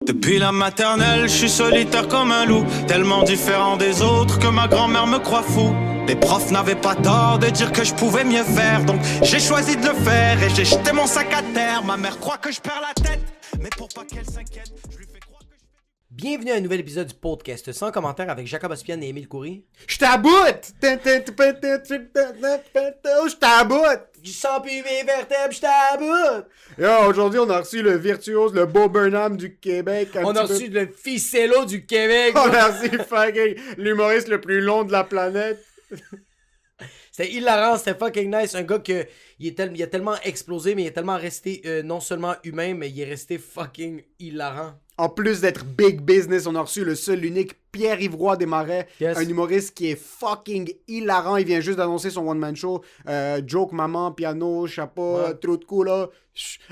Depuis la maternelle, je suis solitaire comme un loup, tellement différent des autres que ma grand-mère me croit fou. Les profs n'avaient pas tort de dire que je pouvais mieux faire, donc j'ai choisi de le faire et j'ai jeté mon sac à terre. Ma mère croit que je perds la tête, mais pour pas qu'elle s'inquiète, je lui fais croire que je fais... Bienvenue à un nouvel épisode du podcast sans commentaire avec Jacob Ospian et Émile Coury. Je t'aboute! Je t'aboute! Je sens plus mes vertèbres, je t'aboute! Yo, aujourd'hui, on a reçu le virtuose, le Beau Burnham du Québec. On a reçu le ficello du Québec. On a reçu fucking l'humoriste le plus long de la planète. C'était hilarant, c'était fucking nice. Un gars que il a tellement explosé, mais il est tellement resté non seulement humain, mais il est resté fucking hilarant. En plus d'être big business, on a reçu le seul, l'unique Pierre-Yves Roy Desmarais, Yes. un humoriste qui est fucking hilarant. Il vient juste d'annoncer son one-man show. Joke, maman, piano, chapeau, Ouais. trou de cou, là.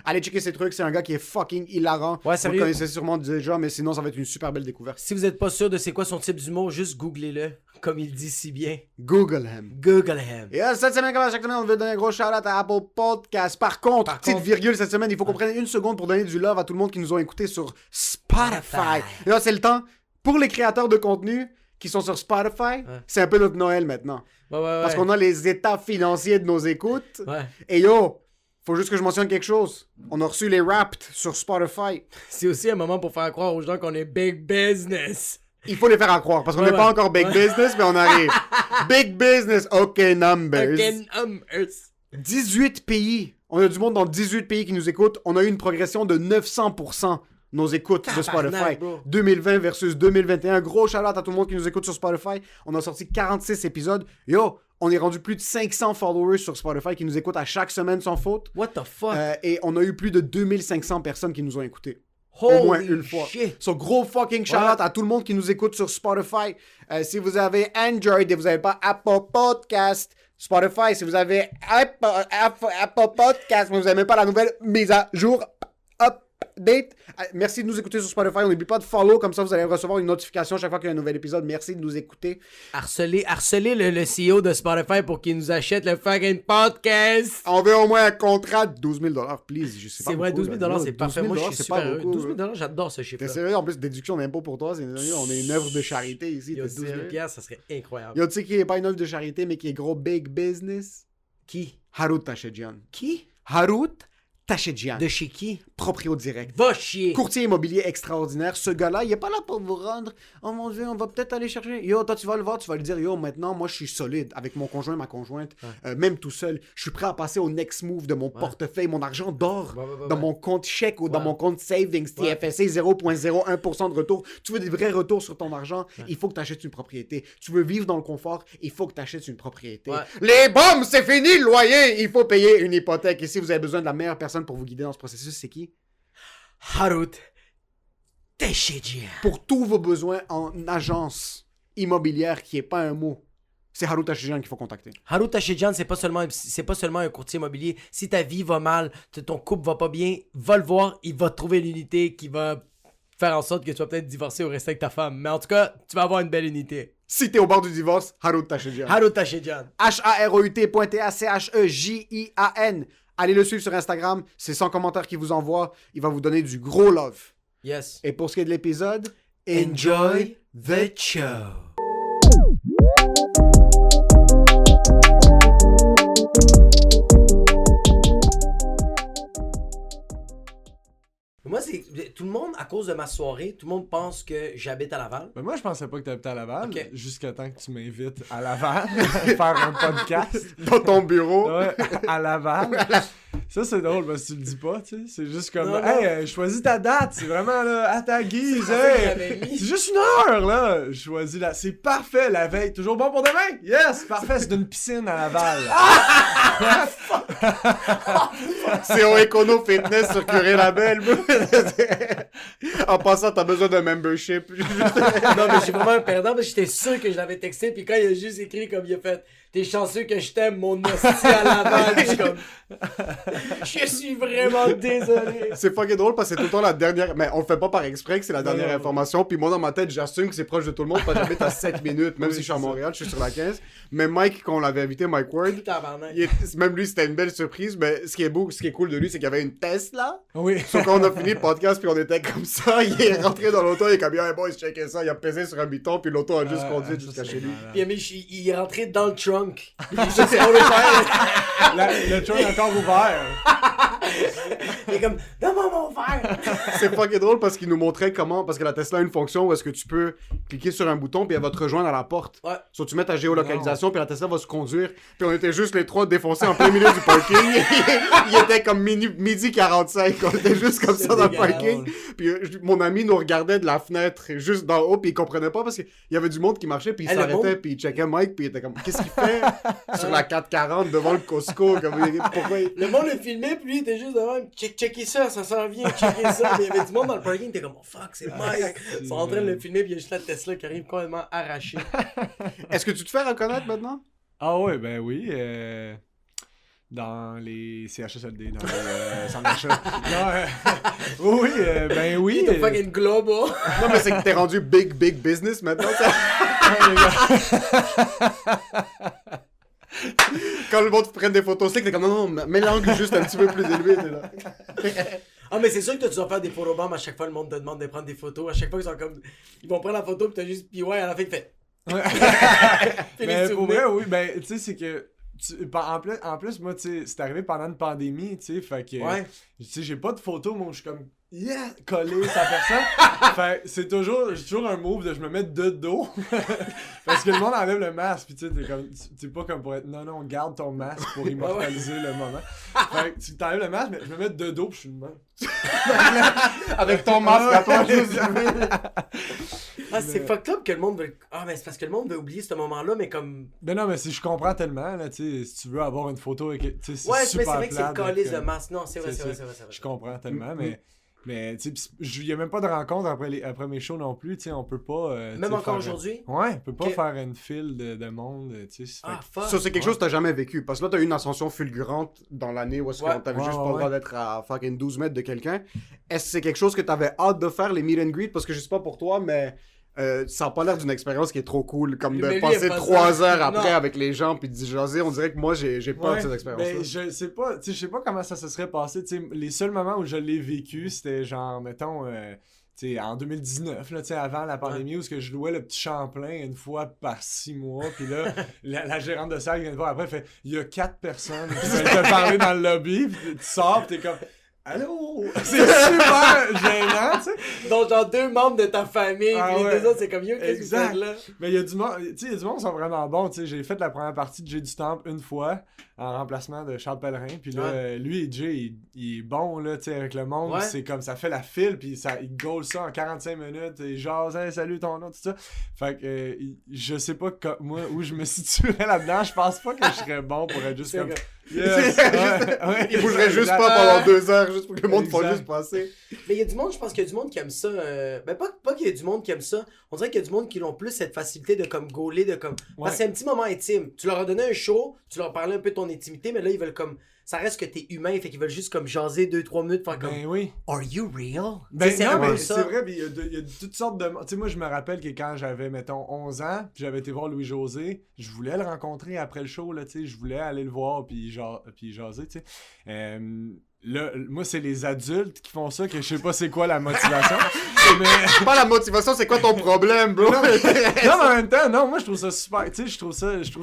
Allez checker ses trucs, c'est un gars qui est fucking hilarant. Ouais, Vous sérieux. le connaissez sûrement déjà, mais sinon, ça va être une super belle découverte. Si vous êtes pas sûr de c'est quoi son type d'humour, juste googlez-le, comme il dit si bien. Google him. Google him. Et cette semaine, comme à chaque semaine, on veut donner un gros shout-out à Apple Podcast. Par contre, petite virgule cette semaine, il faut qu'on prenne une seconde pour donner du love à tout le monde qui nous ont écoutés sur Spotify. Et là, c'est le temps pour les créateurs de contenu qui sont sur Spotify. C'est un peu notre Noël maintenant. Ouais, ouais, ouais. Parce qu'on a les états financiers de nos écoutes. Ouais. Et yo, faut juste que je mentionne quelque chose. On a reçu les Wrapped sur Spotify. C'est aussi un moment pour faire croire aux gens qu'on est big business. Il faut les faire en croire parce qu'on Ouais, n'est pas ouais. encore big business, mais on arrive. Big business, OK numbers. Fucking numbers. 18 pays. On a du monde dans 18 pays qui nous écoutent. On a eu une progression de 900% nos écoutes de Spotify. Tabarnak, bro. 2020 versus 2021. Gros shout-out à tout le monde qui nous écoute sur Spotify. On a sorti 46 épisodes. Yo, on est rendu plus de 500 followers sur Spotify qui nous écoutent à chaque semaine sans faute. What the fuck? Et on a eu plus de 2500 personnes qui nous ont écoutés. Holy Au moins une fois. shit. So, gros fucking shout-out à tout le monde qui nous écoute sur Spotify. Si vous avez Android et vous n'avez pas Apple Podcast, Spotify, si vous avez Apple Podcast, mais vous n'avez pas la nouvelle mise à jour, update. Merci de nous écouter sur Spotify. On n'oublie pas de follow, comme ça vous allez recevoir une notification chaque fois qu'il y a un nouvel épisode. Merci de nous écouter. Harceler le CEO de Spotify pour qu'il nous achète le fucking podcast. On veut au moins un contrat de 12 000 please. Je sais pas C'est vrai, beaucoup, 12 là. 000 c'est parfait. Moi, je suis c'est super pas heureux. beaucoup, 12 000 j'adore ce T'es chiffre-là. sérieux? En plus, déduction d'impôt pour toi, on est une œuvre de charité ici. Il y a t'es 12 000 sérieux? ça serait incroyable. Yo, tu sais qui est pas une œuvre de charité, mais qui est gros big business? Qui? Harut Tachedjian. Qui? Harut Tachedjian. De chez qui? Proprio direct. Va chier. Courtier immobilier extraordinaire. Ce gars-là, il est pas là pour vous rendre. Oh mon Dieu, on va peut-être aller chercher. Yo, toi, tu vas le voir, tu vas lui dire, yo, maintenant, moi, je suis solide avec mon conjoint, ma conjointe, même tout seul. Je suis prêt à passer au next move de mon portefeuille. Mon argent dort dans mon compte chèque ou dans mon compte savings, TFSA, 0,01% de retour. Tu veux des vrais retours sur ton argent, il faut que tu achètes une propriété. Tu veux vivre dans le confort, il faut que tu achètes une propriété. Ouais. Les bombes, c'est fini, le loyer, il faut payer une hypothèque. Et si vous avez besoin de la meilleure personne pour vous guider dans ce processus, c'est qui? Harut Tachedjian. Pour tous vos besoins en agence immobilière qui est pas un mot, c'est Harut Tachedjian qu'il faut contacter. Harut Tachedjian, c'est pas seulement un courtier immobilier. Si ta vie va mal, ton couple va pas bien, va le voir, il va te trouver l'unité qui va faire en sorte que tu vas peut-être divorcer ou rester avec ta femme. Mais en tout cas, tu vas avoir une belle unité. Si t'es au bord du divorce, Harut Tachedjian. Harut Tachedjian. HAROUT.TACHEJIAN. Allez le suivre sur Instagram, c'est sans commentaire qu'il vous envoie. Il va vous donner du gros love. Yes. Et pour ce qui est de l'épisode, Enjoy the show. Moi, c'est tout le monde, à cause de ma soirée, tout le monde pense que j'habite à Laval. Ben moi, je pensais pas que t'habitais à Laval, Ok. jusqu'à temps que tu m'invites à Laval faire un podcast. dans ton bureau. Ouais, à Laval. Ça, c'est drôle parce que tu le dis pas, tu sais. C'est juste comme, Non, non. hey, choisis ta date. C'est vraiment, là, à ta guise. C'est ça que Hey, j'avais mis. c'est juste une heure, là. Choisis la. C'est parfait, la veille. Toujours bon pour demain? Yes, parfait. C'est d'une piscine à Laval. C'est au Econo Fitness sur Curé-Labelle. En passant, t'as besoin d'un membership. Non, mais je suis vraiment un perdant parce que j'étais sûr que je l'avais texté. Puis quand il a juste écrit comme il a fait, t'es chanceux que je t'aime, mon hostie à Laval. Puis je suis comme, je suis vraiment désolé. C'est fucking drôle parce que c'est tout le temps la dernière. Mais on le fait pas par exprès que c'est la dernière non. information. Puis moi, dans ma tête, j'assume que c'est proche de tout le monde parce que j'habite à 7 minutes. Même si je suis à Montréal, je suis sur la 15. Mais Mike, quand on l'avait invité, Mike Ward, Tabarnak. même lui, c'était une belle surprise. Mais ce qui est beau, ce qui est cool de lui, c'est qu'il y avait une Tesla. Oui. Sauf quand on a fini le podcast, puis on était comme ça, il est rentré dans l'auto, il est comme, hey boy, checker ça, il a pesé sur un bouton, puis l'auto a juste conduit jusqu'à chez lui. Puis il est rentré dans le trunk. Il est juste pour le faire. Le trunk est encore ouvert. Il est comme, donne-moi mon verre. C'est fucking drôle parce qu'il nous montrait comment, parce que la Tesla a une fonction où est-ce que tu peux cliquer sur un bouton, puis elle va te rejoindre à la porte. Ouais. Soit tu mets ta géolocalisation, puis la Tesla va se conduire, puis on était juste les trois défoncés en plein milieu du parking. Il était comme midi 45, on était juste comme ça dans le parking. Puis mon ami nous regardait de la fenêtre, juste d'en haut, puis il comprenait pas parce qu'il y avait du monde qui marchait, puis il s'arrêtait, puis il checkait Mike, puis il était comme, qu'est-ce qu'il fait sur la 440 devant le Costco, comme, pourquoi Le monde le filmait, puis lui, il était juste devant, checker ça s'en vient, checker ça. Mais il y avait du monde dans le parking, il était comme, oh fuck, c'est Mike. Ils sont en train de le filmer, puis il y a juste la Tesla qui arrive complètement arrachée. Est-ce que tu te fais reconnaître maintenant? Ah ouais, ben oui. Dans les CHSLD, dans les centres d'achat. Oui, ben oui. T'es fucking global. Non, mais c'est que t'es rendu big business maintenant, ça. Quand le monde prenne des photos slick, t'es comme non, mets l'angle juste un petit peu plus élevé, t'es là. Ah, mais c'est sûr que toi, tu dois faire des photobombs à chaque fois, le monde te demande de prendre des photos. À chaque fois, ils sont comme. Ils vont prendre la photo, puis t'as juste. Puis ouais, à la fin, il fait. Mais pour vrai, oui, ben, tu sais, c'est que. En plus, moi, tu sais, c'est arrivé pendant une pandémie, tu sais, fait que. Ouais. Tu sais, j'ai pas de photos, moi, je suis comme. Yeah! Collé sa personne. Fait c'est toujours un move de je me mets de dos. Parce que le monde enlève le masque. Puis tu sais, t'es pas comme pour être. Non, garde ton masque pour immortaliser le moment. Fait que tu t'enlèves le masque, mais je me mets de dos, puis je suis de même. Avec ton masque à toi, juste. Ah, c'est fucked up que le monde veut. Ah, mais c'est parce que le monde veut oublier ce moment-là, mais comme. Ben non, mais si je comprends tellement, là, tu sais, si tu veux avoir une photo avec. Tu sais, Ouais, mais super c'est vrai que c'est le plate, calice donc, de masse. Non, c'est vrai. Je comprends tellement, mais tu sais, il n'y a même pas de rencontre après mes shows non plus, tu sais, on peut pas... Même encore aujourd'hui? Ouais, on peut pas faire une file de monde, tu sais. Ah, fuck. Ça, c'est quelque chose que t'as jamais vécu. Parce que là, t'as eu une ascension fulgurante dans l'année où est-ce qu'on t'avait juste pas le droit d'être à fucking 12 mètres de quelqu'un. Est-ce que c'est quelque chose que t'avais hâte de faire, les meet and greet? Parce que je sais pas pour toi, mais... ça a pas l'air d'une expérience qui est trop cool, comme de passer 3 heures après avec les gens puis de jaser. On dirait que moi j'ai peur de cette expérience-là. Mais je sais pas comment ça se serait passé. T'sais, les seuls moments où je l'ai vécu, c'était genre, mettons, en 2019, là, avant la pandémie, où je louais le petit Champlain une fois par 6 mois. Puis là, la gérante de salle vient de voir après, fait il y a 4 personnes qui veulent te parler dans le lobby. Puis tu sors, pis t'es comme. Allô? C'est super gênant, tu sais. Donc, genre 2 membres de ta famille, Ah puis ouais. les 2 autres, c'est comme yo, qu'est-ce que tu fais là? Mais il y a du monde, tu sais, il y a du monde qui sont vraiment bons, tu sais. J'ai fait la première partie de Jay du Temple une fois, en remplacement de Charles Pellerin. Puis là, lui et Jay, il est bon, là, tu sais, avec le monde. Ouais. C'est comme, ça fait la file, puis il goal ça en 45 minutes. Et genre, hey, salut ton nom, tout ça. Fait que, je sais pas, moi, où je me situerais là-dedans. Je pense pas que je serais bon pour être juste comme... Yes. Ouais. Il bougerait juste pas pendant 2 heures, juste pour que le monde fasse juste passer. Mais il y a du monde, je pense qu'il y a du monde qui aime ça. Ben, pas qu'il y a du monde qui aime ça. On dirait qu'il y a du monde qui ont plus cette facilité de comme gauler, de comme. Parce que c'est un petit moment intime. Tu leur as donné un show, tu leur parlais un peu de ton intimité, mais là, ils veulent comme. Ça reste que t'es humain, fait qu'ils veulent juste comme jaser 2-3 minutes, faire comme. Ben oui. Are you real? Ben c'est non, un peu mais ça. c'est vrai, il y a toutes sortes de... Tu sais, moi, je me rappelle que quand j'avais, mettons, 11 ans, puis j'avais été voir Louis-José, je voulais le rencontrer après le show, là, tu sais, je voulais aller le voir, puis jaser, tu sais. Là, moi, c'est les adultes qui font ça, que je sais pas c'est quoi la motivation. C'est pas la motivation, c'est quoi ton problème, bro? Non, mais en même temps, non, moi, je trouve ça super, tu sais, je trouve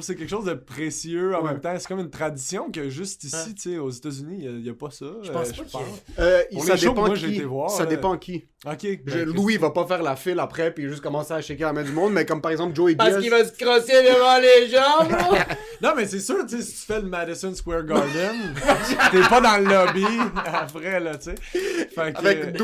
que c'est quelque chose de précieux en même temps. C'est comme une tradition que juste ici, tu sais, aux États-Unis, il y a pas ça. Je pense pas qu'il y a. Ça shows que dépend moi, j'ai qui. été voir, Ça là. dépend qui. Ok. Louis va pas faire la file après puis juste commencer à shaker la main du monde, mais comme par exemple Joey Parce Diaz. qu'il va se crosser devant les gens, bro! Non, mais c'est sûr, tu sais, si tu fais le Madison Square Garden, t'es pas dans le lobby après, là, tu sais. Fait que... Avec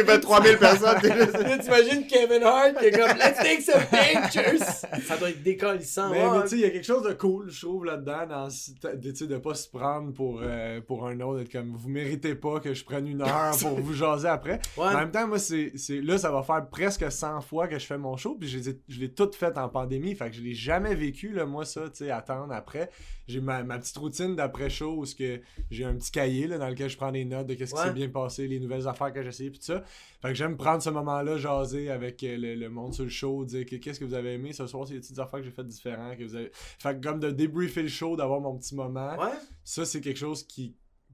23 000 personnes. Là, t'imagines Kevin Hart qui est comme Let's take some pictures! Ça doit être décollissant. Mais ouais. tu sais, il y a quelque chose de cool, je trouve, là-dedans, tu sais, de pas se prendre pour un autre, d'être comme, vous méritez pas que je prenne 1 heure pour vous jaser après. Ouais. Mais en même temps, moi, là, ça va faire presque 100 fois que je fais mon show, puis je l'ai tout fait en pandémie, fait que je l'ai jamais vécu, là, moi, ça, tu sais, attendre après. J'ai ma petite routine d'après-show où j'ai un petit cahier, là, dans lequel je prends des notes de qu'est-ce qui s'est bien passé, les nouvelles affaires que j'ai essayées, puis tout ça. Fait que j'aime prendre ce moment-là, jaser avec le monde sur le show, dire qu'est-ce que vous avez aimé ce soir, c'est des petites affaires que j'ai faites différentes, Fait que comme de débriefer le show, d'avoir mon petit moment, Ouais. ça, c'est quelque chose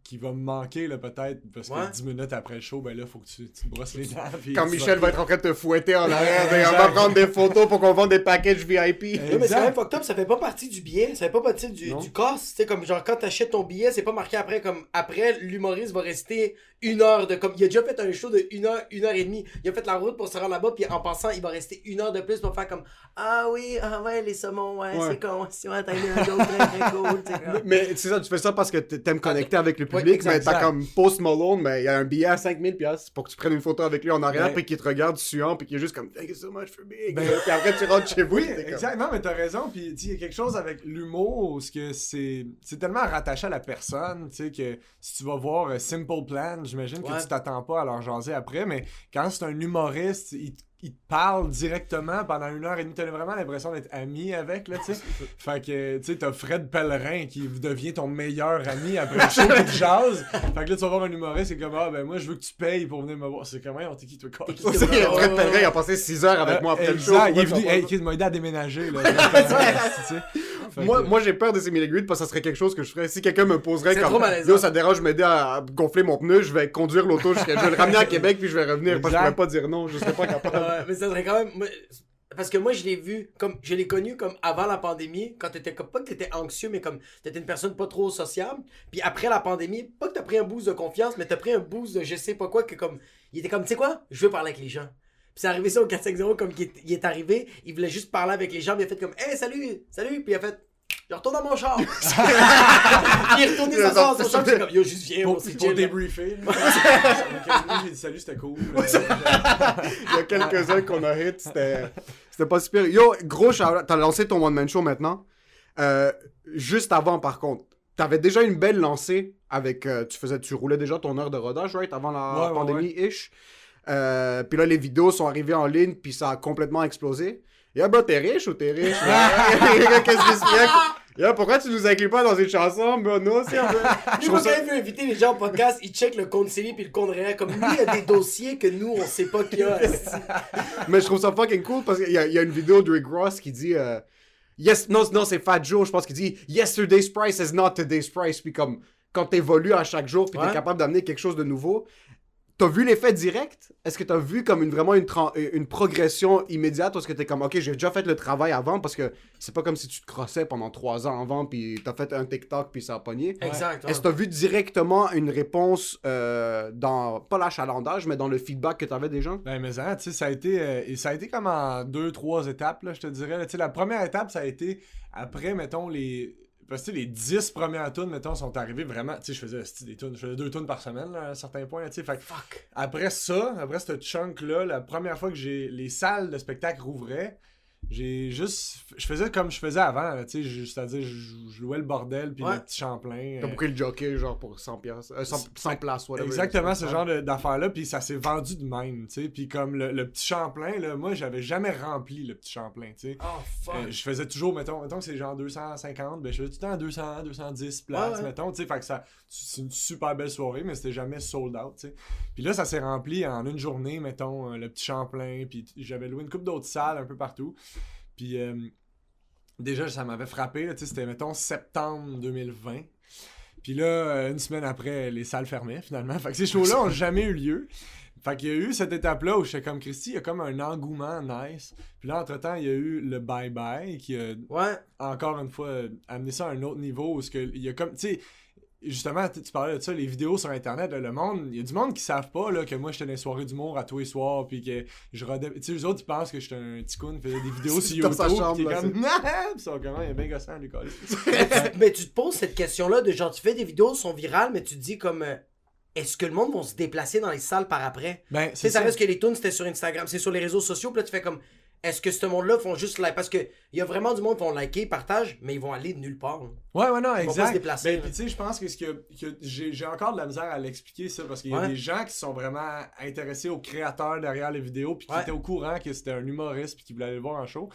qui va me manquer, là, peut-être, parce Ouais. que 10 minutes après le show, ben là, faut que tu te brosses les dents. Puis Quand tu Michel va être en train de te fouetter en arrière, on Exact. va prendre des photos pour qu'on vende des packages VIP. Oui, mais c'est quand Exact. même fucked up, ça fait pas partie du billet, ça fait pas partie Non. du cost. Tu sais, comme genre quand t'achètes ton billet, c'est pas marqué après, comme après, l'humoriste va rester 1 heure de. Comme il a déjà fait un show de 1 heure, 1 heure et demie. Il a fait la route pour se rendre là-bas, puis en passant, il va rester 1 heure de plus pour faire comme ah oui, ah ouais, les saumons, ouais, Ouais. c'est con, si ouais, t'as eu un joke très très cool, tu sais, comme. Mais c'est ça, tu fais ça parce que t'aimes connecter avec le Ouais, public, exact. mais t'as comme Post Malone, mais il y a un billet à 5000$ pour que tu prennes une photo avec lui en arrière, Ouais. puis qu'il te regarde suant, puis qu'il est juste comme Thank you so much for being. Ben- Puis après tu rentres chez vous. Oui, t'es comme- exact. Non, mais t'as raison. Puis, tu sais, il y a quelque chose avec l'humour, parce que c'est tellement rattaché à la personne, tu sais, que si tu vas voir Simple Plan, j'imagine Ouais. que tu t'attends pas à leur jaser après, mais quand c'est un humoriste, il te parle directement pendant 1h30. T'as vraiment l'impression d'être ami avec, là, tu sais. Fait que, tu sais, t'as Fred Pellerin qui devient ton meilleur ami après le show qui te jase. Fait que là, tu vas voir un humoriste, c'est comme, ah, ben moi, je veux que tu payes pour venir me voir. C'est comment, on t'es qui, toi, T'es qui, coach? Tu sais, Fred Pellerin, il a passé 6 heures avec moi après le show. Exact. Il est Pourquoi venu, tu hey, vas kid m'a aidé à déménager, là. Tu sais. Fait Moi, que- moi j'ai peur de ces milligrades parce que ça serait quelque chose que je ferais. Si quelqu'un me poserait C'est comme trop malaisant. Yo, ça te dérange de m'aider à gonfler mon pneu, je vais conduire l'auto, je vais le ramener à Québec puis je vais revenir. Parce que je Exact. pourrais pas dire non, je serais pas capable. Ouais, mais ça serait quand même. Parce que moi, je l'ai vu, comme je l'ai connu comme avant la pandémie, quand t'étais comme pas que t'étais anxieux, mais comme t'étais une personne pas trop sociable. Puis après la pandémie, pas que t'as pris un boost de confiance, mais t'as pris un boost de je sais pas quoi, que comme. Il était comme, tu sais quoi, je veux parler avec les gens. Puis c'est arrivé ça au 450, comme il est arrivé, il voulait juste parler avec les gens, puis il a fait comme, hey, salut, salut, puis il a fait. Je retourne dans mon char. Il est retourné s'asseoir dans son char, puis il est comme, yo, juste viens, on s'est Pour chill. débriefer. Là. J'ai dit salut, c'était cool. Il y a quelques-uns qu'on a hit, c'était pas super. Yo, gros shout-out, t'as lancé ton one-man show maintenant. Juste avant, par contre, t'avais déjà une belle lancée avec. Tu roulais déjà ton heure de rodage, right? Avant la Ouais, pandémie-ish. Puis là, les vidéos sont arrivées en ligne, puis ça a complètement explosé. Yo, bro, t'es riche ou t'es riche? Qu'est-ce qui se fait? Yo, pourquoi tu nous inclus pas dans une chanson, bro? Non, c'est un peu. Lui, quand il veut inviter les gens au podcast, il check le compte CELI puis le compte réel. Comme lui, il y a des dossiers que nous, on sait pas qu'il y a. esti. Mais je trouve ça fucking cool parce qu'il y a une vidéo de Rick Ross qui dit yes, non, c'est Fat Joe, je pense qu'il dit Yesterday's price is not today's price. Puis comme quand t'évolues à chaque jour puis Ouais. t'es capable d'amener quelque chose de nouveau, t'as vu l'effet direct? Est-ce que t'as vu comme une progression immédiate ou est-ce que t'es comme ok, j'ai déjà fait le travail avant parce que c'est pas comme si tu te crossais pendant 3 ans avant puis t'as fait un TikTok puis ça a pogné. Exact. Est-ce que t'as vu directement une réponse dans, pas l'achalandage, mais dans le feedback que t'avais des gens? Ben, mais ça, tu sais, ça a été comme en 2-3 étapes, là, je te dirais. Là. Tu sais, la première étape, ça a été après, mettons, parce que tu sais, les 10 premières tunes, mettons, sont arrivées vraiment. Tu sais, je faisais des tunes, je faisais 2 tunes par semaine, là, à un certain point, là, tu sais. Fait que Fuck. après ça, après ce chunk-là, la première fois que les salles de spectacle rouvraient, je faisais comme je faisais avant, là, tu sais, c'est-à-dire, je louais le bordel, puis Ouais. le petit Champlain. T'as pris le jockey genre pour 100 places, whatever. Exactement ce genre d'affaires-là, puis ça s'est vendu de même, tu sais. Puis comme le petit Champlain, là, moi, j'avais jamais rempli le petit Champlain, tu sais. Oh, fuck. Je faisais toujours, mettons que c'est genre 250, ben je faisais tout le temps 200, 210 places, Ouais. mettons, tu sais. Fait que c'est une super belle soirée, mais c'était jamais sold out, tu sais. Puis là, ça s'est rempli en une journée, mettons, le petit Champlain, puis j'avais loué une couple d'autres salles un peu partout. Puis déjà, ça m'avait frappé, là, tu sais, c'était, mettons, septembre 2020. Puis là, une semaine après, les salles fermaient, finalement. Fait que ces shows-là ont jamais eu lieu. Fait qu'il y a eu cette étape-là où j'étais comme Christy, il y a comme un engouement nice. Puis là, entre-temps, il y a eu le bye-bye qui a, Ouais. encore une fois, amené ça à un autre niveau où il y a comme, tu sais, justement, tu parlais de ça, les vidéos sur Internet, là, il y a du monde qui savent pas là, que moi, j'étais dans les soirées d'humour à tous les soirs, puis que je rodais, tu sais, eux autres, ils pensent que j'étais un petit con qui faisait des vidéos sur Dans YouTube, sa chambre, puis qui est là, comme, nah! Puis ça, comment, il y a bien gossant, lui, coller. Mais tu te poses cette question-là de genre, tu fais des vidéos, sont virales, mais tu te dis comme, est-ce que le monde va se déplacer dans les salles par après? Ben, Tu sais, ça reste que les tunes, c'était sur Instagram, c'est sur les réseaux sociaux, puis là, tu fais comme, est-ce que ce monde-là font juste like? Parce que il y a vraiment du monde qui vont liker, partagent, mais ils vont aller de nulle part. Là. Ouais, non, Ils vont pas se exact. déplacer, Ben, là. puis tu sais, je pense que j'ai encore de la misère à l'expliquer ça, parce qu'il y a Ouais. des gens qui sont vraiment intéressés aux créateurs derrière les vidéos, puis qui Ouais. étaient au courant que c'était un humoriste, puis qui voulaient aller le voir en show.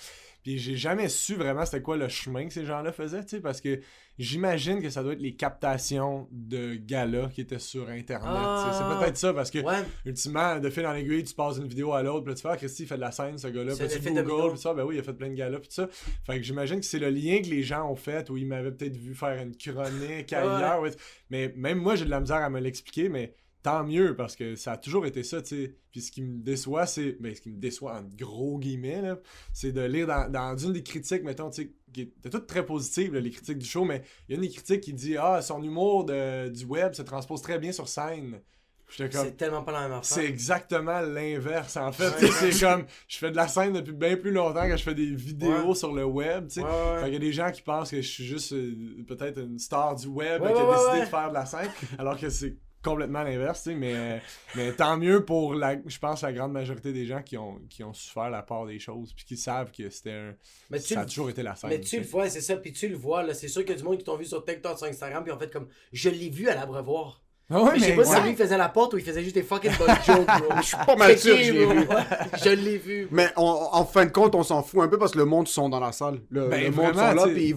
Puis j'ai jamais su vraiment c'était quoi le chemin que ces gens-là faisaient, tu sais, parce que j'imagine que ça doit être les captations de galas qui étaient sur Internet. Ah, c'est peut-être ça, parce que Ouais. ultimement, de fil en aiguille, tu passes d'une vidéo à l'autre, puis là, tu fais, Christy, il fait de la scène, ce gars-là, C'est puis un tu effet Google, domino. puis ça, ben oui, il a fait plein de galas, puis tout ça. Fait que j'imagine que c'est le lien que les gens ont fait, où ils m'avaient peut-être vu faire une chronique ailleurs, ouais. Mais même moi, j'ai de la misère à me l'expliquer, mais tant mieux, parce que ça a toujours été ça, tu sais. Puis ce qui me déçoit, ce qui me déçoit en gros guillemets, là, c'est de lire dans une des critiques, mettons, tu sais, qui était toutes très positives, là, les critiques du show, mais il y a une des critiques qui dit « Ah, son humour du web se transpose très bien sur scène. » J'étais comme... C'est tellement pas la même affaire. C'est exactement l'inverse, en fait. C'est comme, je fais de la scène depuis bien plus longtemps que je fais des vidéos sur le web, tu sais. Fait qu'il y a des gens qui pensent que je suis juste peut-être une star du web qui a décidé de faire de la scène, alors que c'est complètement l'inverse, tu sais, mais tant mieux pour, je pense, la grande majorité des gens qui ont su faire la part des choses, puis qui savent que c'était ça a toujours été la scène. Mais tu le vois, c'est ça, puis tu le vois, là, c'est sûr qu'il y a du monde qui t'ont vu sur TikTok, sur Instagram, puis en fait, comme, je l'ai vu à l'Abreuvoir. Ah ouais, mais je sais pas si lui faisait la porte ou il faisait juste des fucking bonnes jokes, bro. Je suis pas mal sûr que je l'ai vu. Je l'ai vu. Mais en fin de compte, on s'en fout un peu parce que le monde sont dans la salle. Le monde sont là, puis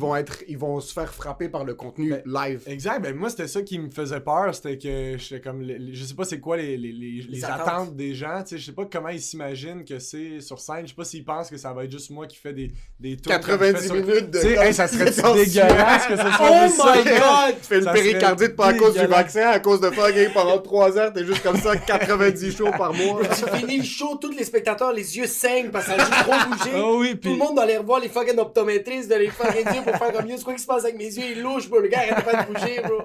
ils vont se faire frapper par le contenu live. Exact. Ben moi, c'était ça qui me faisait peur. C'était que j'étais comme... je sais pas c'est quoi les attentes des gens. Je sais pas comment ils s'imaginent que c'est sur scène. Je sais pas s'ils pensent que ça va être juste moi qui fais des tours. 90 minutes de... Hey, ça serait dégueulasse que ça soit juste ça. Oh my god! Tu fais une péricardite pas à cause du vaccin, à cause de fucking pendant 3 heures, t'es juste comme ça, 90 shows par mois. Tu finis le show, tous les spectateurs, les yeux saignent parce que ça a juste trop bougé. Oh oui, Tout le monde doit aller revoir les fucking optométristes, de les fucking yeux pour faire comme yo, c'est quoi qui se passe avec mes yeux, ils louchent, bro. Le gars arrête pas de bouger, bro.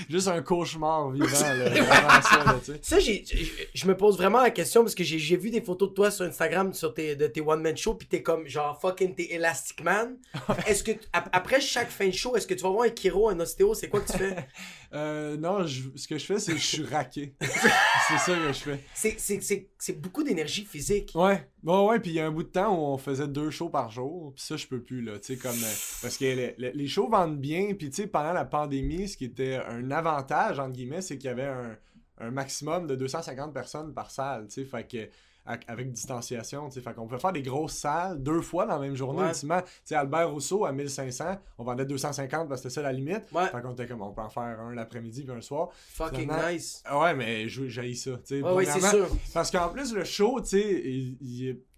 Juste un cauchemar vivant, là. Vraiment ça, là, tu sais. Ça, je me pose vraiment la question parce que j'ai vu des photos de toi sur Instagram de tes one-man shows, pis t'es comme genre fucking t'es Elastic Man. Est-ce que après chaque fin de show, est-ce que tu vas voir un chiro, un ostéo, c'est quoi que tu fais? Non, ce que je fais, c'est que je suis raqué. C'est ça que je fais. C'est beaucoup d'énergie physique. Ouais, puis il y a un bout de temps où on faisait 2 shows par jour, puis ça, je peux plus, là, tu sais, comme... parce que les shows vendent bien, puis tu sais, pendant la pandémie, ce qui était un avantage, entre guillemets, c'est qu'il y avait un maximum de 250 personnes par salle, tu sais, fait que... avec distanciation, tu sais, fait qu'on peut faire des grosses salles 2 fois dans la même journée, ultimement. Tu sais, Albert Rousseau, à 1500, on vendait 250 parce que c'était ça la limite. Fait qu'on était comme, on peut en faire un l'après-midi puis un soir. Fucking nice. Ouais, mais j'haïs ça, tu sais. Ouais, c'est sûr. Parce qu'en plus, le show, tu sais,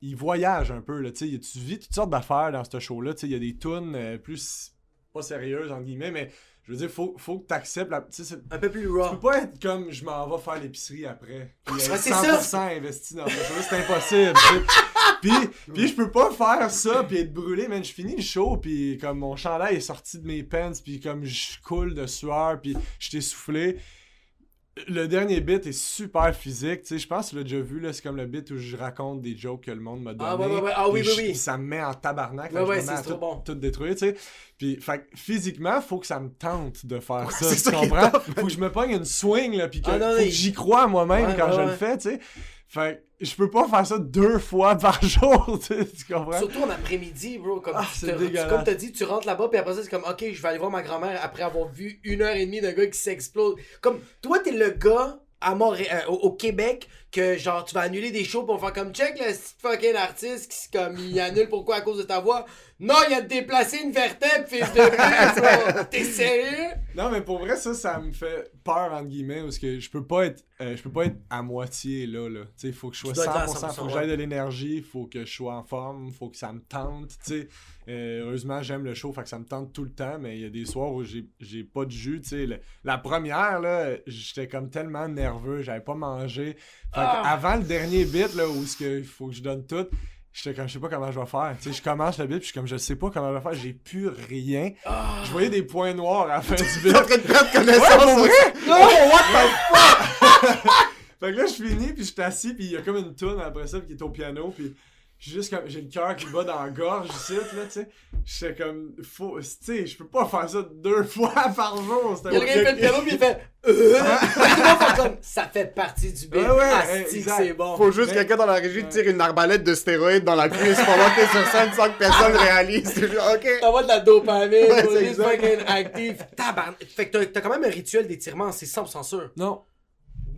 il voyage un peu, là, tu sais, tu vis toutes sortes d'affaires dans ce show-là, tu sais, il y a des tunes plus, pas sérieuses, entre guillemets, mais... Je veux dire, faut que t'acceptes un peu plus raw. Tu peux pas être comme je m'en vais faire l'épicerie après. Puis être c'est 100% ça. investi dans le show. C'est impossible. Puis je peux pas faire ça puis être brûlé, man. Je finis le show puis comme mon chandail est sorti de mes pants puis comme je coule de sueur puis je t'ai soufflé. Le dernier bit est super physique, tu sais, je pense que tu l'as déjà vu, là, c'est comme le bit où je raconte des jokes que le monde m'a donné. Oui. Ça me met en tabarnak, je me mets à tout détruire, tu sais. Puis, fait physiquement, faut que ça me tente de faire ça, c'est tu ça comprends? Faut que je me pogne une swing, là, puis faut que j'y croie à moi-même quand je le fais, tu sais. Fait que je peux pas faire ça 2 fois par jour, tu comprends? Surtout en après-midi, bro. Comme comme t'as dit, tu rentres là-bas, puis après ça, c'est comme, ok, je vais aller voir ma grand-mère après avoir vu 1h30 d'un gars qui s'explose. Comme, toi, t'es le gars à au Québec que, genre, tu vas annuler des shows pour faire comme, check le fucking artiste qui, comme, il annule pourquoi à cause de ta voix. Non, il a déplacé une vertèbre, fils de pute, t'es sérieux? Non, mais pour vrai, ça me fait peur, entre guillemets, parce que je peux pas être à moitié là. Tu sais, il faut que je sois 100%, faut que j'aille de l'énergie, faut que je sois en forme, faut que ça me tente, tu sais. Heureusement, j'aime le show, fait que ça me tente tout le temps, mais il y a des soirs où j'ai pas de jus, tu sais. La première, là, j'étais comme tellement nerveux, j'avais pas mangé. Fait avant le dernier bit, là, où il faut que je donne tout, j'étais comme, je sais pas comment je vais faire. Tu sais, je commence le bit, puis je suis comme, je sais pas comment je vais faire, j'ai plus rien. Je voyais des points noirs à la fin du bit. T'es en train de perdre connaissance. Ouais, non, what the fuck? Fait que là, je finis, puis je suis assis, puis il y a comme une toune après ça, qui est au piano, puis juste comme j'ai le cœur qui bat dans la gorge ici, là, tu sais. J'étais comme, tu sais, je peux pas faire ça 2 fois par jour. Il y a le gars qui fait le piano, puis il fait tout le monde fait comme, ça fait partie du bit. C'est bon. Faut juste quelqu'un dans la régie tire une arbalète de stéroïdes dans la cuisse pendant que t'es sur scène sans que personne réalise. C'est juste, ok. T'envoies de la dopamine, c'est fucking actif. Fait que t'as quand même un rituel d'étirement, c'est 100% sûr. Non.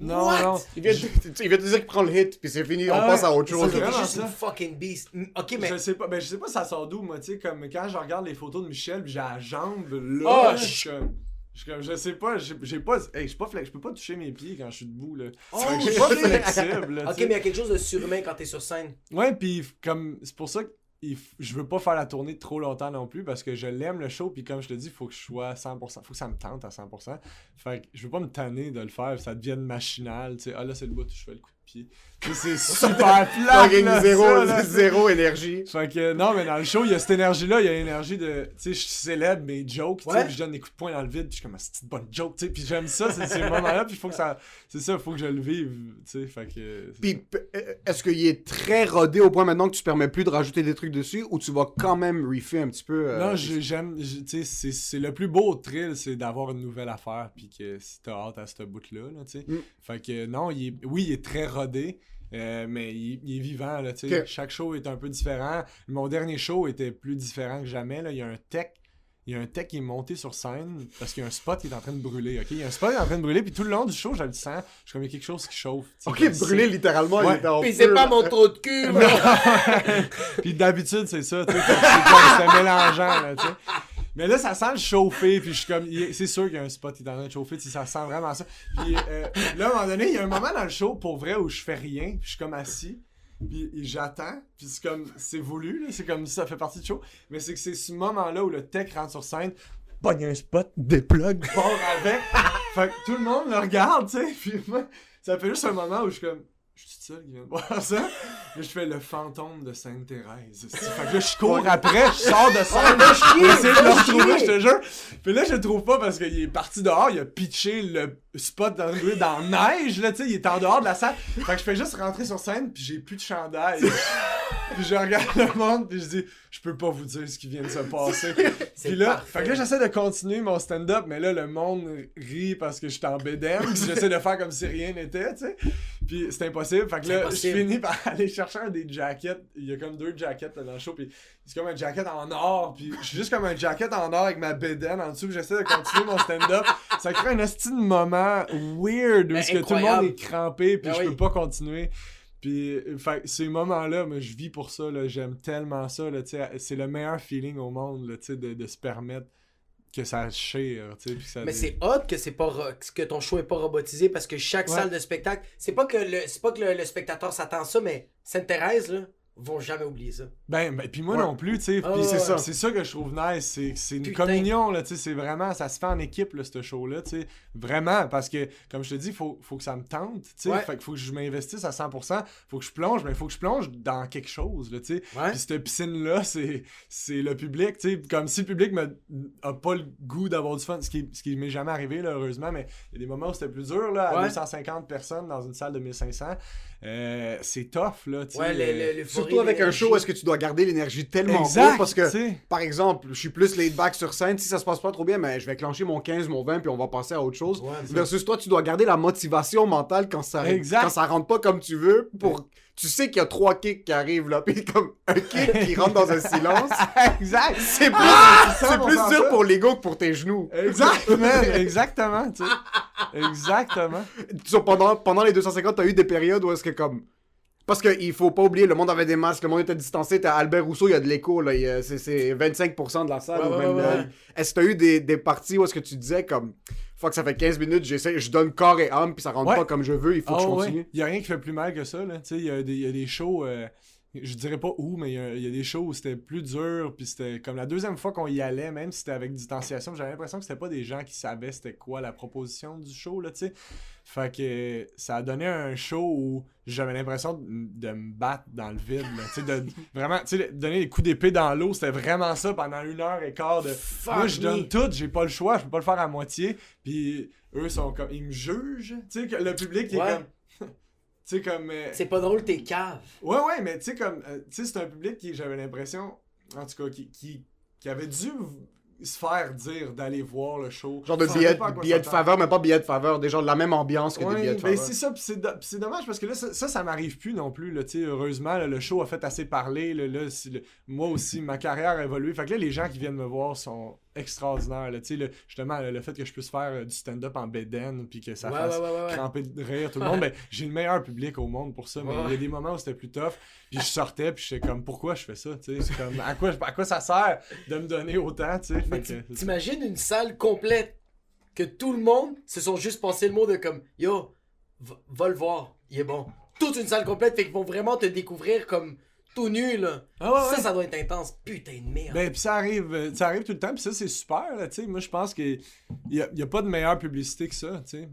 Non, What? non. Il vient te dire qu'il prend le hit, puis c'est fini, on Ah passe ouais, à autre c'est chose. Ok, t'es vraiment juste ça. une fucking beast. Ok, mais. Je sais pas ça sort d'où, moi, tu sais, comme quand je regarde les photos de Michel, pis j'ai la jambe là, Oh, je sais pas, j'ai pas, hey, je peux pas toucher mes pieds quand je suis debout, là. Oh, Fait que je suis pas flexible, là, Ok, tu sais. mais il y a quelque chose de surhumain quand t'es sur scène. Ouais, pis comme, c'est pour ça que je veux pas faire la tournée trop longtemps non plus, parce que je l'aime le show, pis comme je te dis, faut que je sois à 100%, faut que ça me tente à 100%. Fait que je veux pas me tanner de le faire, pis ça devienne machinal, tu sais, ah là c'est le bout où je fais le coup de pied. Tu sais, c'est super plat, là, ça, là. Zéro énergie. Fait que non, mais dans le show, il y a cette énergie-là, il y a l'énergie de, tu sais, je célèbre mes jokes, tu sais, Ouais. puis je donne des coups de poing dans le vide, puis je suis comme, c'est une bonne joke, tu sais, puis j'aime ça, c'est ces moments-là, puis il faut que ça, c'est ça, faut que je le vive, tu sais, fait que... c'est Puis, est-ce qu'il est très rodé au point maintenant que tu te permets plus de rajouter des trucs dessus, ou tu vas quand même reefer un petit peu? Non, tu sais, c'est le plus beau thrill, c'est d'avoir une nouvelle affaire, puis que si t'as hâte à ce bout-là, là, tu sais. Fait que non, oui, il est très rodé, mais il est vivant, là, tu sais. Ok. Chaque show est un peu différent. Mon dernier show était plus différent que jamais, là. Il y a un tech qui est monté sur scène parce qu'il y a un spot qui est en train de brûler, ok? Il y a un spot qui est en train de brûler, puis tout le long du show, je le sens. Je suis comme, il y a quelque chose qui chauffe. tu sais, Ok, je le sais. brûlé littéralement, Ouais. il était en Pis feu, c'est pas là. mon trou de cul, moi. Puis d'habitude, c'est ça, tu sais. C'est mélangeant, là, tu sais. Mais là, ça sent le chauffer, puis je suis comme... C'est sûr qu'il y a un spot qui est en train de chauffer, tu sais, ça sent vraiment ça. Puis là, à un moment donné, il y a un moment dans le show, pour vrai, où je fais rien, puis je suis comme assis, puis j'attends, puis c'est comme... C'est voulu, là, c'est comme ça fait partie du show, mais c'est que c'est ce moment-là où le tech rentre sur scène, pogne un spot, déplug, part avec, fait que tout le monde le regarde, tu sais, puis moi, ça fait juste un moment où je suis comme... Je suis tout seul qui vient de voir ça. Là, je fais le fantôme de Sainte-Thérèse. Fait que là, je cours après, je sors de scène, je essayer de le retrouver, je te jure. Puis là, je le trouve pas parce qu'il est parti dehors, il a pitché le spot dans la neige, là, tu sais, il est en dehors de la salle. Fait que je fais juste rentrer sur scène, puis j'ai plus de chandail. Puis je regarde le monde, puis je dis, je peux pas vous dire ce qui vient de se passer. C'est Puis là, parfait. fait que là, j'essaie de continuer mon stand-up, mais là, le monde rit parce que je suis en bédaine, puis j'essaie de faire comme si rien n'était, tu sais. Puis c'est impossible. Fait que C'est là, impossible. je finis par aller chercher un des jackets. Il y a comme 2 jackets là, dans le show, puis c'est comme un jacket en or, puis je suis juste comme un jacket en or avec ma bédaine en dessous, puis j'essaie de continuer mon stand-up. Ça crée un esti de moment weird où Ben, est-ce que tout le incroyable. monde est crampé, puis Ben je oui. peux pas continuer. Puis, fait, ces moments-là, moi, je vis pour ça, là, j'aime tellement ça, là, tu sais, c'est le meilleur feeling au monde, là, tu sais, de se permettre que ça chire, tu sais, puis que ça... Mais c'est hot que c'est pas que ton show est pas robotisé parce que chaque salle de spectacle, c'est pas que le spectateur s'attend à ça, mais Sainte-Thérèse là vont jamais oublier ça. Ben puis moi Ouais. non plus, tu sais, Ah, puis ouais, c'est ouais. ça. C'est ça que je trouve nice, c'est une Putain. communion, là, tu sais, c'est vraiment, ça se fait en équipe, là, ce show-là, tu sais, vraiment, parce que, comme je te dis, faut que ça me tente, tu sais, Ouais. fait qu'il faut que je m'investisse à 100%, faut que je plonge, mais il faut que je plonge dans quelque chose, là, tu sais, Ouais. puis cette piscine-là, c'est le public, tu sais, comme si le public a pas le goût d'avoir du fun, ce qui m'est jamais arrivé, là, heureusement, mais il y a des moments où c'était plus dur, là, à Ouais. 250 personnes dans une salle de 1500, c'est tough, là, tu sais. Ouais, l'euphorie, Surtout avec un l'énergie. show, est-ce que tu dois garder l'énergie tellement Exact, haute parce que, tu sais. par exemple, je suis plus laid back sur scène, si ça se passe pas trop bien, mais je vais clencher mon 15, mon 20, puis on va passer à autre chose. Ouais, c'est ça. Versus toi, tu dois garder la motivation mentale quand ça Exact. rentre pas comme tu veux, pour... Tu sais qu'il y a 3 kicks qui arrivent là, puis comme un kick qui rentre dans un silence, Exact! c'est plus, c'est c'est plus 100% dur ça. pour l'ego que pour tes genoux. Exact, man, exactement, tu sais. Exactement. So, pendant les 250, t'as eu des périodes où est-ce que comme... Parce qu'il faut pas oublier, le monde avait des masques, le monde était distancé, t'as Albert Rousseau, il y a de l'écho, là, c'est 25% de la salle. Ouais, ou ouais, même, ouais, ouais. Est-ce que t'as eu des parties où est-ce que tu disais comme... Fuck, ça fait 15 minutes, j'essaie, je donne corps et âme, puis ça rentre Ouais. pas comme je veux, il faut que je continue. Il y a rien qui fait plus mal que ça, là. Tu sais, il y a des shows, je dirais pas où, mais il y a des shows où c'était plus dur, puis c'était comme la deuxième fois qu'on y allait, même si c'était avec distanciation, j'avais l'impression que c'était pas des gens qui savaient c'était quoi la proposition du show, là, tu sais. Fait que ça a donné un show où j'avais l'impression de me battre dans le vide, là, tu sais, de vraiment, tu sais, donner des coups d'épée dans l'eau, c'était vraiment ça pendant 1h15 de... Moi, je donne tout, j'ai pas le choix, je peux pas le faire à moitié, puis eux sont comme... Ils me jugent, tu sais, que le public est Ouais. comme... Tu sais, comme... C'est pas drôle, t'es cave. Ouais, mais tu sais, comme... tu sais, c'est un public qui, j'avais l'impression, en tout cas, qui avait dû se faire dire d'aller voir le show. Genre de Sans billet pas à quoi de s'attendre. faveur, mais pas billet de faveur, déjà de la même ambiance que des Ouais, billets de ben faveur. c'est ça, pis c'est dommage parce que là, ça m'arrive plus non plus, là, tu sais, heureusement, là, le show a fait assez parler, là, moi aussi, ma carrière a évolué, fait que là, les gens qui viennent me voir sont extraordinaire. Là. Tu sais, justement, le fait que je puisse faire du stand-up en bédaine puis que ça fasse cramper de rire tout le monde, ben, j'ai le meilleur public au monde pour ça, mais il y a des moments où c'était plus tough, puis je sortais, puis j'étais comme, pourquoi je fais ça? Tu sais, c'est comme, à quoi ça sert de me donner autant? Tu sais, t'imagines une salle complète que tout le monde se sont juste passé le mot de comme, yo, va le voir, il est bon. Toute une salle complète, fait qu'ils vont vraiment te découvrir comme tout nu, là. Ça doit être intense. Putain de merde. Ben, pis ça arrive tout le temps, pis ça, c'est super, là, tu sais. Moi, je pense qu'il y a pas de meilleure publicité que ça, tu sais.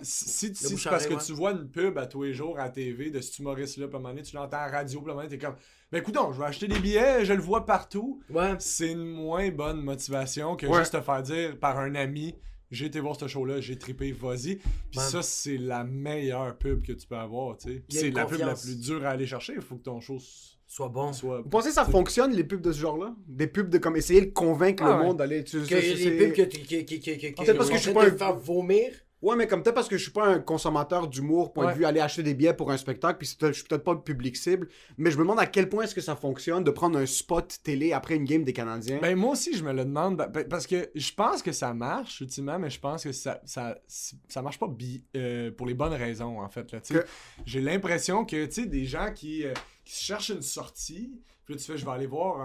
Si c'est parce que tu vois une pub à tous les jours à la TV de cet humoriste-là, puis à un moment donné, tu l'entends à la radio, puis à un moment donné, t'es comme, ben, écoute donc, je vais acheter des billets, je le vois partout. C'est une moins bonne motivation que juste te faire dire par un ami, j'ai été voir ce show-là, j'ai trippé, vas-y. Puis ça, c'est la meilleure pub que tu peux avoir, tu sais. C'est la pub la plus dure à aller chercher. Il faut que ton show soit bon. Vous pensez que ça fonctionne, les pubs de ce genre-là? Des pubs de comme essayer de convaincre le monde d'aller... Que les pubs qui peut-être parce que je suis pas te faire vomir. Ouais, mais comme peut-être parce que je suis pas un consommateur d'humour, point de vue, aller acheter des billets pour un spectacle, puis je suis peut-être pas le public cible, mais je me demande à quel point est-ce que ça fonctionne de prendre un spot télé après une game des Canadiens. Ben moi aussi, je me le demande, parce que je pense que ça marche, ultimement, mais je pense que ça marche pas pour les bonnes raisons, en fait. Là, j'ai l'impression que, tu sais, des gens qui cherchent une sortie, puis là, tu fais, je vais aller voir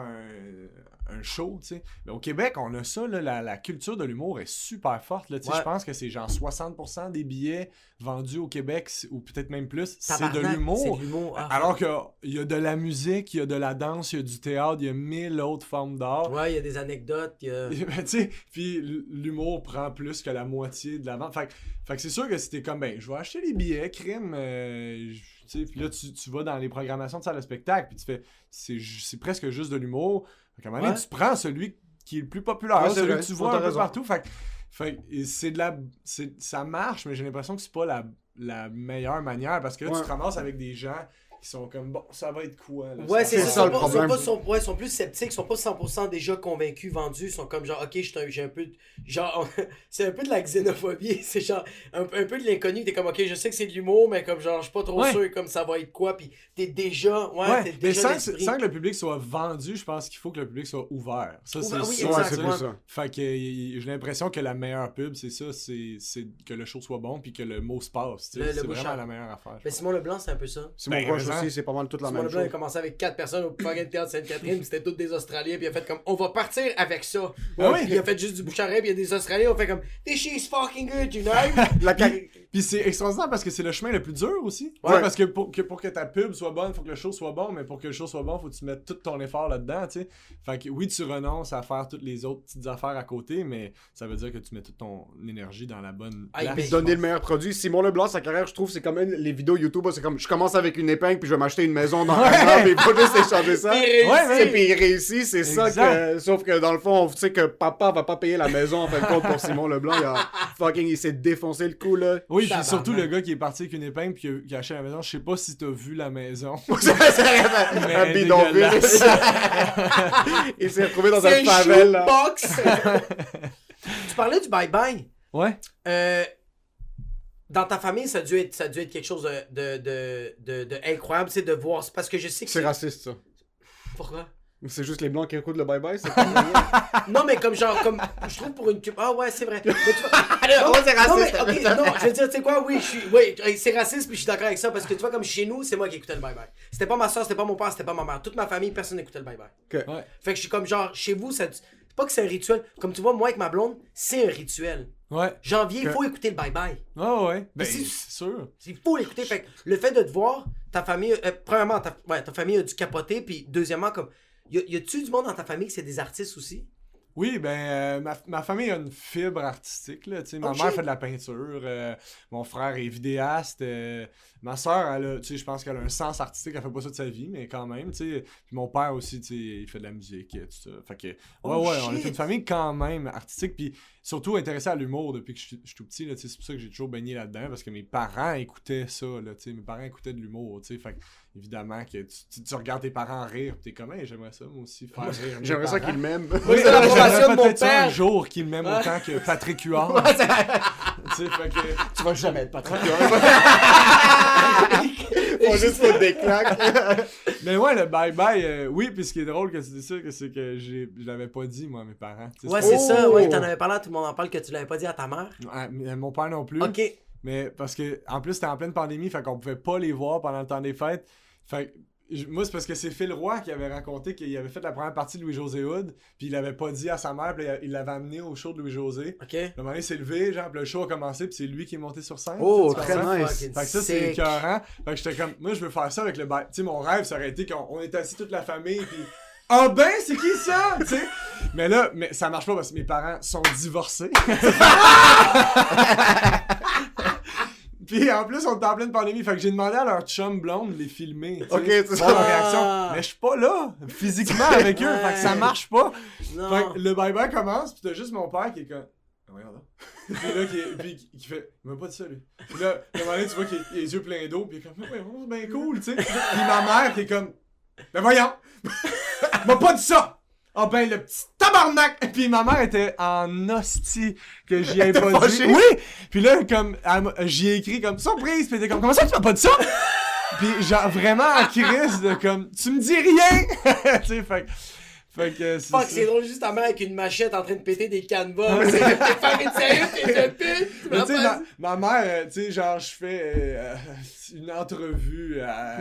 un show, tu sais. Mais au Québec, on a ça, là, la culture de l'humour est super forte, là, tu sais. Je pense que c'est genre 60% des billets vendus au Québec, ou peut-être même plus, c'est de l'humour. C'est de l'humour. Alors qu'il y a de la musique, il y a de la danse, il y a du théâtre, il y a 1000 autres formes d'art. Ouais, il y a des anecdotes, il y a... Ben, tu sais, puis l'humour prend plus que la moitié de la vente. Fait que c'est sûr que c'était comme, ben, je vais acheter les billets, crime, tu sais, puis là, tu vas dans les programmations de salle de spectacle, puis tu fais, c'est presque juste de l'humour. Fait qu'à un moment donné, tu prends celui qui est le plus populaire, celui que tu vois un peu partout. Fait ça marche, mais j'ai l'impression que c'est pas la meilleure manière, parce que là, tu te ramasses avec des gens qui sont comme, bon, ça va être quoi? Là, ouais, c'est ça le problème. Ils sont plus sceptiques, ils sont pas 100% déjà convaincus, vendus, ils sont comme genre, ok, j'ai un peu, genre, c'est un peu de la xénophobie, c'est genre, un peu de l'inconnu, t'es comme, ok, je sais que c'est de l'humour, mais comme genre, je suis pas trop sûr comme ça va être quoi, pis t'es déjà, t'es déjà mais sans que le public soit vendu, je pense qu'il faut que le public soit ouvert. Ça, c'est ça. Fait que j'ai l'impression que la meilleure pub, c'est ça, c'est que le show soit bon, puis que le mot se passe, c'est vraiment la meilleure affaire. Mais Simon Leblanc, c'est un peu ça. Simon Leblanc aussi, c'est pas mal toute la même chose. Simon Leblanc, il a commencé avec 4 personnes au fucking théâtre Sainte-Catherine, puis c'était toutes des Australiens, puis il a fait comme, on va partir avec ça. Il a fait juste du bouche à oreille, puis il y a des Australiens, on fait comme, this shit's fucking good, you know? Puis c'est extraordinaire parce que c'est le chemin le plus dur aussi. Ouais. Parce que pour que ta pub soit bonne, faut que le show soit bon, mais pour que le show soit bon, faut que tu mettes tout ton effort là-dedans, tu sais. Fait que oui, tu renonces à faire toutes les autres petites affaires à côté, mais ça veut dire que tu mets toute ton énergie dans la bonne place. Donner le meilleur produit. Simon Leblanc, sa carrière, je trouve, c'est comme les vidéos YouTube, c'est comme, je commence avec une épingle, puis je vais m'acheter une maison dans un an, mais il faut juste échanger ça. Puis il réussit, c'est ça que... Sauf que dans le fond, tu sais que papa va pas payer la maison, en fin de compte, pour Simon Leblanc. Il s'est défoncé le coup, là. Oui, puis surtout le gars qui est parti avec une épingle puis qui a acheté la maison, je sais pas si t'as vu la maison. Un bidonville. Il s'est retrouvé dans un favel, là. Tu parlais du bye-bye. Ouais. Dans ta famille, ça a dû être quelque chose de incroyable, c'est de voir. Parce que je sais que c'est raciste, ça. Pourquoi? C'est juste les blancs qui écoutent le bye-bye, c'est non, mais comme genre, je trouve pour une... Ah ouais, c'est vrai. Mais c'est raciste. Non, je veux dire, tu sais quoi, oui, c'est raciste, puis je suis d'accord avec ça, parce que tu vois, comme chez nous, c'est moi qui écoutais le bye-bye. C'était pas ma soeur, c'était pas mon père, c'était pas ma mère. Toute ma famille, personne n'écoutait le bye-bye. Okay. Ouais. Fait que je suis comme genre, chez vous, c'est pas que c'est un rituel. Comme tu vois, moi avec ma blonde, c'est un rituel. Ouais. Janvier, il faut écouter le bye-bye. Ouais. Ben, c'est sûr. Il faut l'écouter. Fait que le fait de te voir, ta famille, premièrement, ta famille a dû capoter, puis deuxièmement, comme, y a-tu du monde dans ta famille qui c'est des artistes aussi? Oui, ben, ma famille a une fibre artistique, là, tu sais. Ma mère fait de la peinture, mon frère est vidéaste, ma soeur, elle tu sais, je pense qu'elle a un sens artistique, elle fait pas ça de sa vie, mais quand même, tu sais. Puis mon père aussi, tu sais, il fait de la musique, tout ça. Fait que, on est une famille quand même artistique, puis surtout intéressée à l'humour depuis que je suis tout petit, là, tu sais. C'est pour ça que j'ai toujours baigné là-dedans, parce que mes parents écoutaient ça, là, tu sais. Mes parents écoutaient de l'humour, tu sais. Fait que, évidemment, que tu regardes tes parents rire, pis t'es comme, hey, j'aimerais ça, moi aussi, faire rire. J'aimerais ça qu'ils m'aiment. Oui, c'est l'approbation de mon père. Un jour qu'il m'aime autant que Patrick Huard. Tu sais, fait que... Tu vas jamais être Patrick Faut juste foutre des claques. Mais ouais, le bye-bye, oui, puis ce qui est drôle que tu dis ça, c'est que je l'avais pas dit, moi, à mes parents. Tu sais, Ouais, c'est- c'est ça. Oh! Ouais, t'en avais parlé, tout le monde en parle que tu l'avais pas dit à ta mère. Ouais, mon père non plus. Ok. Mais parce que, en plus, c'était en pleine pandémie, fait qu'on pouvait pas les voir pendant le temps des fêtes. Fait que, moi, c'est parce que c'est Phil Roy qui avait raconté qu'il avait fait la première partie de Louis-José Hood, puis il avait pas dit à sa mère, puis il l'avait amené au show de Louis-José. Ok. Le moment donné, il s'est levé, genre, puis le show a commencé, puis c'est lui qui est monté sur scène. Oh, tu très comprends? nice. Fucking Fait que ça, c'est sick. écœurant. Fait que j'étais comme, moi, je veux faire ça avec le bail. Tu sais, mon rêve, ça aurait été qu'on était assis toute la famille, puis ah ben, c'est qui ça? Tu sais? Mais là, ça marche pas parce que mes parents sont divorcés. Puis en plus, on était en pleine pandémie. Fait que j'ai demandé à leur chum blonde de les filmer. Ok, c'est c'est voir ça. leur réaction. Mais je suis pas là, physiquement avec eux. Fait que ça marche pas. Non. Fait que le bye-bye commence, pis t'as juste mon père qui est comme. Ah, regarde là. Puis là, qui fait. Il m'a pas dit ça, lui. Puis là, à un moment donné, tu vois qu'il a les yeux pleins d'eau, pis il est comme. Ouais, c'est bien cool, tu sais. Puis ma mère qui est comme. Ben voyons! Il m'a pas dit ça! Ah ben le petit tabarnak! Puis ma mère était en hostie que j'y ai pas dit. fâchée? Oui! Puis là, comme, j'y ai écrit comme surprise, pis elle était comme, comment ça tu m'as pas dit ça? Pis genre vraiment en crise de comme, tu me dis rien! Tu sais, fait que Fuck, c'est drôle, juste ta mère avec une machette en train de péter des canevas. T'es farine sérieux, t'es de pute. Tu Mais m'as tu sais, pas ma mère, tu sais, genre, je fais une entrevue à...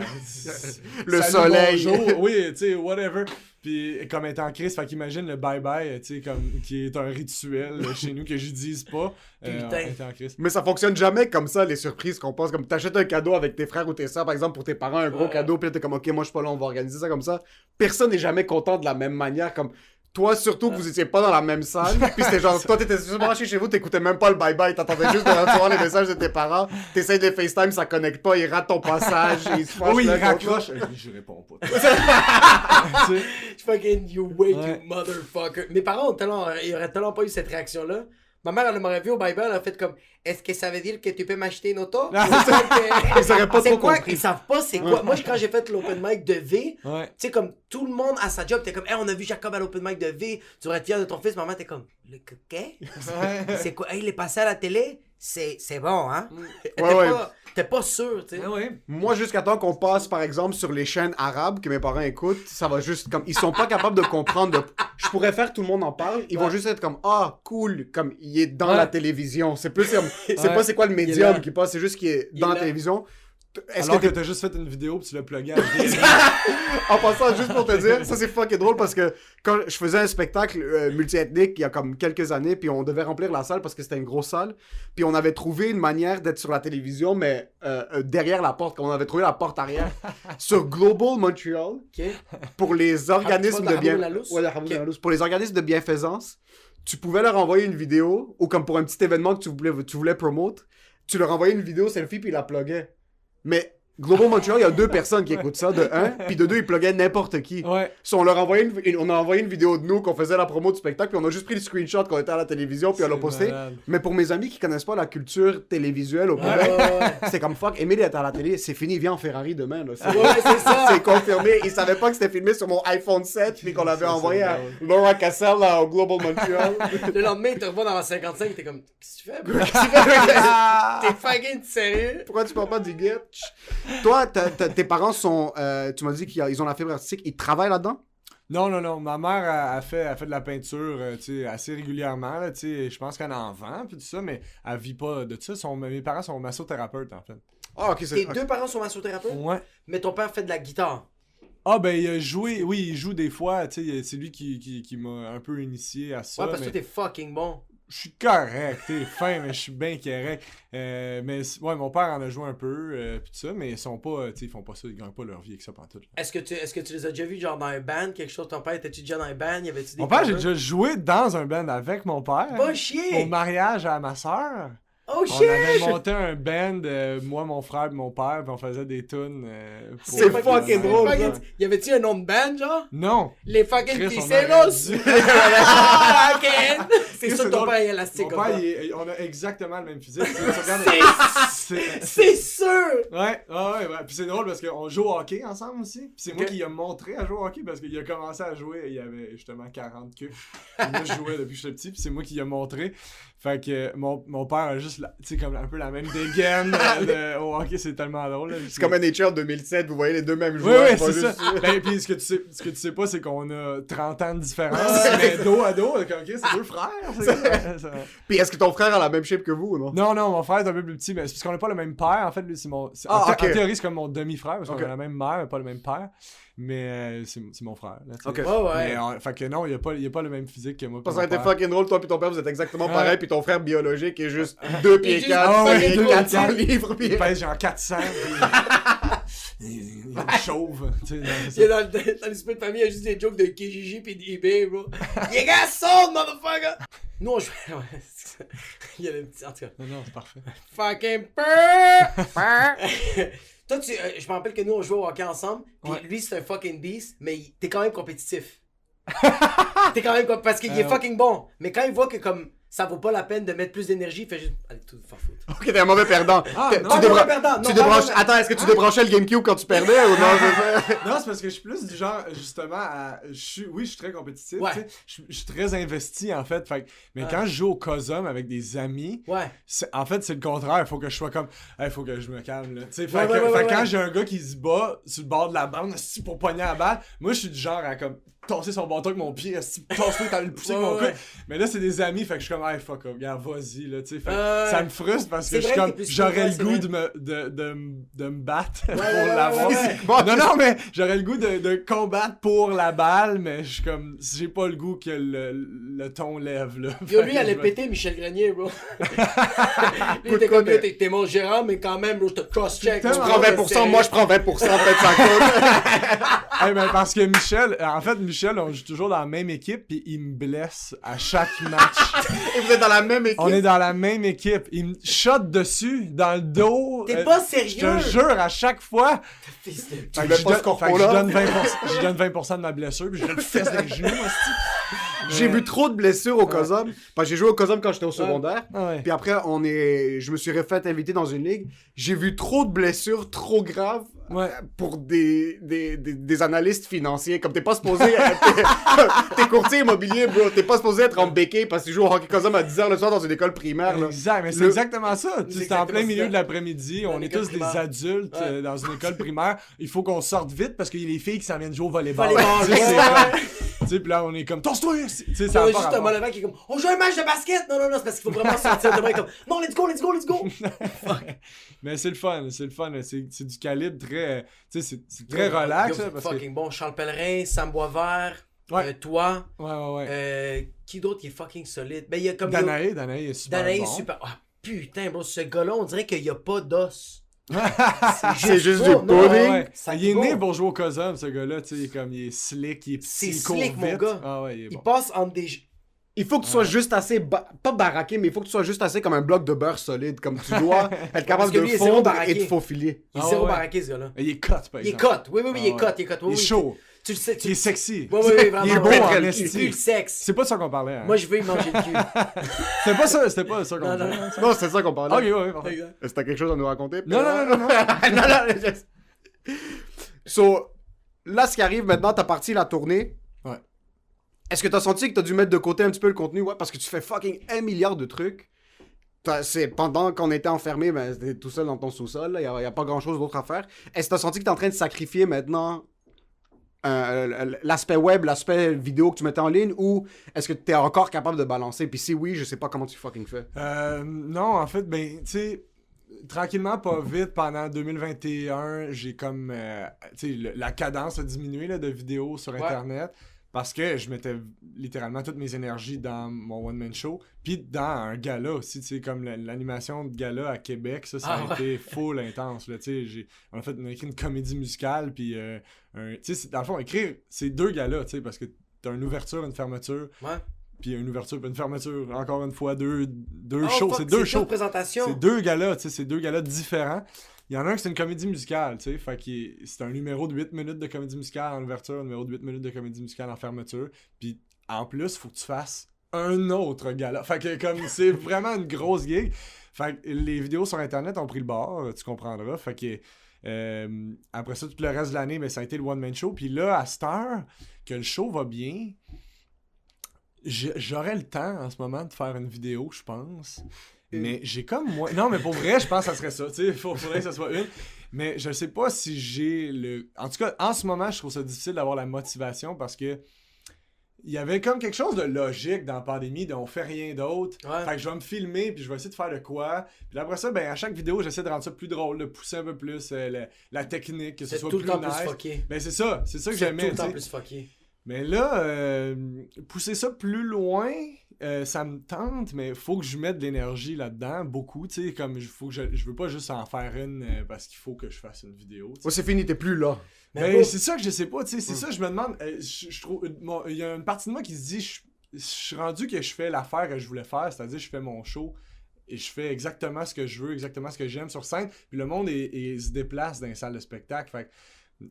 Le Salut, soleil. bonjour, oui, tu sais, whatever. Puis comme elle est en crise, fait qu'imagine le bye-bye, tu sais, comme, qui est un rituel chez nous que je dise pas. Putain. Elle était en crise. Mais ça fonctionne jamais comme ça, les surprises qu'on pense. Comme t'achètes un cadeau avec tes frères ou tes soeurs, par exemple, pour tes parents, un gros Ouais. cadeau, puis là, t'es comme, ok, moi je suis pas là, on va organiser ça comme ça. Personne n'est jamais content de la même manière. Comme toi, surtout que vous étiez pas dans la même salle. Puis c'était genre, toi, t'étais juste branché chez vous, t'écoutais même pas le bye-bye, t'attendais juste de recevoir les messages de tes parents. T'essayes de les FaceTime, ça connecte pas, ils ratent ton passage, ils se fâchent Oui, il l'un contre l'autre. raccroche. Je réponds pas. Tu sais, Fucking you way Ouais. you motherfucker. Mes parents ils auraient tellement pas eu cette réaction-là. Ma mère, elle m'aurait vu au Bible, elle a fait comme, est-ce que ça veut dire que tu peux m'acheter une auto? Ils auraient pas C'est trop quoi? compris. Ils savent pas c'est quoi. Moi, quand j'ai fait l'open mic de V, ouais. tu sais, comme tout le monde à sa job, t'es comme, hey, on a vu Jacob à l'open mic de V, tu devrais être fier de ton fils. Maman, t'es comme, le quai? C'est quoi? Hey, il est passé à la télé? C'est bon, hein? Ouais. T'es pas sûr, tu sais. Ah ouais. Moi, jusqu'à temps qu'on passe, par exemple, sur les chaînes arabes que mes parents écoutent, ça va juste comme. Ils sont pas capables de comprendre. Je pourrais faire tout le monde en parle. Ils vont juste être comme, ah, cool, comme il est dans Ouais. la télévision. C'est plus comme. C'est Ouais. pas c'est quoi le Il est médium là. qui passe, c'est juste qu'il est Il dans est la là. télévision. Est-ce Alors que que t'es. t'as juste fait une vidéo pis tu l'as plugué à VLC. En passant, juste pour te dire, ça c'est fucking drôle parce que quand je faisais un spectacle multiethnique il y a comme quelques années, puis on devait remplir la salle parce que c'était une grosse salle, puis on avait trouvé une manière d'être sur la télévision, mais derrière la porte, quand on avait trouvé la porte arrière, sur Global Montreal, Ok. pour les organismes Ah, tu de bien... vois, la Hamoud Ouais, la Hamoud Ok. Lalousse. Pour les organismes de bienfaisance, tu pouvais leur envoyer une vidéo, ou comme pour un petit événement que tu voulais promote, tu leur envoyais une vidéo selfie puis ils la pluguaient. Mais Global Montreal, il y a 2 personnes qui écoutent ça, de 1, puis de 2, ils pluguaient n'importe qui. Ouais. So, on leur a envoyé on a envoyé une vidéo de nous qu'on faisait la promo du spectacle, puis on a juste pris le screenshot qu'on était à la télévision, puis on l'a C'est posté. malade. Mais pour mes amis qui connaissent pas la culture télévisuelle au Ouais, Québec, ouais. c'est comme fuck, Emile est à la télé, c'est fini, viens en Ferrari demain. Là. C'est, Ouais, c'est ça. c'est confirmé. Ils savaient pas que c'était filmé sur mon iPhone 7, puis qu'on l'avait Ça, envoyé c'est à drôle. Laura Cassell là, au Global Montreal. Le lendemain, il te revoit dans la 55, t'es comme, qu'est-ce que tu fais, bro? T'es fucking sérieux? Pourquoi tu parles pas du Getch? Toi, tes parents sont, tu m'as dit qu'ils ont la fibre artistique, ils travaillent là-dedans? Non. Ma mère a fait de la peinture tu sais, assez régulièrement. Là, tu sais, je pense qu'elle en vend puis tout ça, mais elle vit pas de ça. Mes parents sont massothérapeutes en fait. Ah, ok, Tes deux parents sont massothérapeutes, Ouais. mais ton père fait de la guitare. Ah ben il a joué, oui, il joue des fois, tu sais, c'est lui qui m'a un peu initié à ça. Ouais, parce que mais toi, t'es fucking bon. je suis correct, t'es fin, mais je suis bien correct. Mais ouais, mon père en a joué un peu, pis tout ça, mais ils sont pas, tu sais, ils font pas ça, ils gagnent pas leur vie avec ça pantoute. Là. Est-ce que tu les as déjà vus, genre, dans un band, quelque chose? Ton père, étais-tu déjà dans un band? Y avait-tu des Mon père, j'ai covers? déjà joué dans un band avec mon père. Pas Au chier! mariage à ma soeur. Oh On shit! avait monté un band, moi, mon frère et mon père, puis on faisait des tunes. Pour- C'est fucking drôle, fucking- ça. Y avait-tu un nom de band, genre? Non! Les fucking Chris, on Ticeros! aurait dû. Ah, fucking! C'est Chris, sûr que ton drôle. père est élastique Mon comme père, ça. on a exactement le même physique. Tu regardes- c'est- C'est sûr! Ouais. Puis c'est drôle parce qu'on joue au hockey ensemble aussi. Puis c'est moi Ok. qui a montré à jouer au hockey parce qu'il a commencé à jouer, il y avait justement 40 queues. Moi, je jouais depuis que j'étais petit, puis c'est moi qui a montré. Fait que mon père a juste juste, tu sais, comme un peu la même dégaine au hockey, c'est tellement drôle. Là, C'est comme NHL 2007, vous voyez les deux mêmes Oui, joueurs. oui, pas c'est juste- ça. Ben, puis ce que tu sais pas, c'est qu'on a 30 ans de différence, mais dos à dos, comme, ok, c'est deux frères. Ça. Puis est-ce que ton frère a la même shape que vous ou non? Non, mon frère est un peu plus petit, mais c'est parce qu'on n'a pas le même père, en fait, lui, c'est mon... Ah, en ok. théorie, c'est comme mon demi-frère, parce qu'on Ok. a la même mère, mais pas le même père, mais c'est mon frère, là, tu sais. Ok. Ouais. Mais, fait que non, il a pas le même physique que moi. Parce puis que ça mon aurait été père. fucking drôle, toi puis ton père, vous êtes exactement Ouais. pareil, puis ton frère biologique est juste 2 pieds juste 4, Ah ouais, fucking 2 pieds 400 4. livres, puis... Il pèse genre 400, puis il est chauve, tu sais, non, c'est ça. Il est dans l'esprit de famille, il y a juste des jokes de KGG pis d'eBay, bro. You got sold, motherfucker! Nous, on jouait. Ouais, c'est ça. Il y a le petit. En tout cas. Non, c'est parfait. Fucking peur! Toi, je me rappelle que nous, on jouait au hockey ensemble. Pis Ouais. lui, c'est un fucking beast, mais t'es quand même compétitif. T'es quand même parce qu'il est ouais. fucking bon. Mais quand il voit que comme ça vaut pas la peine de mettre plus d'énergie, il fait juste. Allez, tout faire foutre. Ok, t'es un mauvais perdant. Ah, Tu non, non, débran- mauvais perdant. Non, tu pas débranches... mauvais. Attends, est-ce que tu débranchais le GameCube quand tu perdais ou non? c'est ça? Non, c'est parce que je suis plus du genre, justement, oui, je suis très compétitif, Ouais. tu sais. Je suis très investi, en fait. Mais quand je joue au COSUM avec des amis, Ouais. en fait, c'est le contraire. Il faut que je sois comme, il faut que je me calme, là. Tu sais, Ouais, ouais, quand ouais. j'ai un gars qui se bat sur le bord de la bande, esti, pour pogner la balle, moi, je suis du genre à comme tasser son bâton avec mon pied, esti, tasse-toi, t'as le pousser avec mon Ouais, coude. Mais là, c'est des amis, fait que je suis comme, fuck up, regarde, vas-y, là, tu sais. Fait que Ouais. ça me frustre parce que C'est je suis vrai comme, que t'es plus j'aurais cool, le ouais, goût c'est de me battre pour ouais, l'avoir. ouais. Non, mais j'aurais le goût de combattre pour la balle, mais je suis comme, j'ai pas le goût que le ton lève, là. Yo, Fait lui, que il allait je- péter Michel Grenier, bro. Lui, Coup de t'es comme, coude. yo, t'es mon gérant, mais quand même, bro, je te cross-check. Tu Tu prends 20%, moi je prends 20%, peut-être ça compte. Hey, ben, parce que Michel, on joue toujours dans la même équipe, puis il me blesse à chaque match. Et vous êtes dans la même équipe. On est dans la même équipe. Il me shot dessus, dans le dos. T'es pas Je sérieux? te jure, à chaque fois. Fils de... Fait voulais que pas ce fait que corpo-là? je donne 20% de ma blessure, puis je le fesse dans les genoux, hostie. J'ai vu trop de blessures au COSUM. Parce que j'ai joué au COSUM quand j'étais au secondaire. Ah ouais. Puis après, je me suis refait inviter dans une ligue. J'ai vu trop de blessures trop graves Ouais. pour des analystes financiers. Comme t'es pas supposé t'es courtier immobilier, bro. T'es pas supposé être en béquille parce que tu joues au hockey COSUM à 10h le soir dans une école primaire. Là. Exact, mais c'est Le- exactement ça. Tu sais, c'est en plein exactement milieu ça. de l'après-midi, Dans on une est école tous des primaire. adultes Ouais. dans une école primaire. Il faut qu'on sorte vite parce qu'il y a les filles qui s'en viennent jouer au volleyball. Volleyball, Tu sais, c'est ouais. comme- tu sais, puis là, on est comme, tosse-toi! Tu sais, ça Il y a a pas juste un rapport. Molevin qui est comme, on joue un match de basket! Non, c'est parce qu'il faut vraiment sortir de main comme, non, let's go! Mais c'est le fun. C'est du calibre très, tu sais, c'est très relax. Yo, là, parce que... fucking bon. Charles Pellerin, Sam Boisvert, Ouais. toi. Ouais. Qui d'autre qui est fucking solide? Ben, il y a comme. Danae est super Danae bon. est super. Ah, putain, bro, ce gars-là, on dirait qu'il y a pas d'os. C'est juste ça, du non, pudding. Ouais. Ça Il est bon. né pour jouer au COSUM, ce gars-là. Tu sais, comme il est slick, il est petit, C'est il court slick, mon vite. gars. Ah ouais, il est Il bon. passe entre des. Il faut que tu sois juste assez, pas baraqué, mais il faut que tu sois juste assez comme un bloc de beurre solide. Comme tu dois être capable que de lui, il est zéro fondre baraqué. et de faufiler. Il est Ah zéro ouais. baraqué, ce gars-là. Il est cut, par Il est exemple. cut. Oui, Ah il est ouais. cut. Oui, Il est oui. chaud. Tu le sais. Il est sexy. Oui, vraiment. Il est beau ouais. en Il esti. pue le sexe. C'est pas de ça qu'on parlait. Hein. Moi, je veux y manger le cul. C'était pas ça qu'on Non, parlait. non, Non, c'est ça qu'on parlait. Ok, ouais, parfait. Exact. Est-ce que t'as quelque chose à nous raconter? Non, non. So, là, ce qui arrive maintenant, t'as parti la tournée. Ouais. Est-ce que t'as senti que t'as dû mettre de côté un petit peu le contenu? Ouais, parce que tu fais fucking 1 milliard de trucs. C'est pendant qu'on était enfermé, ben, t'étais tout seul dans ton sous-sol, il y a pas grand-chose d'autre à faire. Est-ce que t'as senti que t'es en train de sacrifier maintenant l'aspect web, l'aspect vidéo que tu mettais en ligne, ou est-ce que t'es encore capable de balancer? Puis si oui, je sais pas comment tu fucking fais. Non, en fait, ben, tu sais, tranquillement, pas vite, pendant 2021, j'ai comme, tu sais, la cadence a diminué là, de vidéos sur Internet. Parce que je mettais littéralement toutes mes énergies dans mon one-man show. Puis dans un gala aussi, tu sais, comme l'animation de gala à Québec, ça a été full intense. Là, tu sais, on a écrit une comédie musicale, puis tu sais, dans le fond, écrire, c'est 2 galas, tu sais, parce que t'as une ouverture, une fermeture. Ouais. Puis une ouverture, puis une fermeture. Encore une fois, deux Oh, shows. fuck, C'est 2 deux shows. présentations. C'est 2 galas, tu sais, c'est 2 galas différents. Il y en a un qui c'est une comédie musicale, tu sais, fait que c'est un numéro de 8 minutes de comédie musicale en ouverture, un numéro de 8 minutes de comédie musicale en fermeture, puis en plus, faut que tu fasses un autre gala. Fait que comme c'est vraiment une grosse gig. Fait que les vidéos sur Internet ont pris le bord, tu comprendras. Fait que après ça, tout le reste de l'année, ben, ça a été le one-man show. Puis là, à cette heure, que le show va bien, j'aurais le temps en ce moment de faire une vidéo, je pense. Mais j'ai comme moi. Non, mais pour vrai, je pense que ça serait ça. Tu sais, faudrait que ça soit une. Mais je sais pas si j'ai le. En tout cas, en ce moment, je trouve ça difficile d'avoir la motivation parce que. Il y avait comme quelque chose de logique dans la pandémie, de on fait rien d'autre. Ouais. Fait que je vais me filmer, puis je vais essayer de faire de quoi. Puis après ça, ben à chaque vidéo, j'essaie de rendre ça plus drôle, de pousser un peu plus la technique, que ce C'est soit tout le plus temps nice. plus fucké. Ben c'est ça que C'est tout j'aimais. le temps tu sais. plus fucké. Mais là, pousser ça plus loin, ça me tente, mais faut que je mette de l'énergie là-dedans, beaucoup, tu sais, comme je veux pas juste en faire une parce qu'il faut que je fasse une vidéo. tu sais. Ouais, c'est fini, t'es plus là. Mais Ben, bro, c'est ça que je sais pas, tu sais, c'est ça, je me demande, je trouve, il y a une partie de moi qui se dit, je suis rendu que je fais l'affaire que je voulais faire, c'est-à-dire je fais mon show et je fais exactement ce que je veux, exactement ce que j'aime sur scène, puis le monde se déplace dans les salles de spectacle, fait que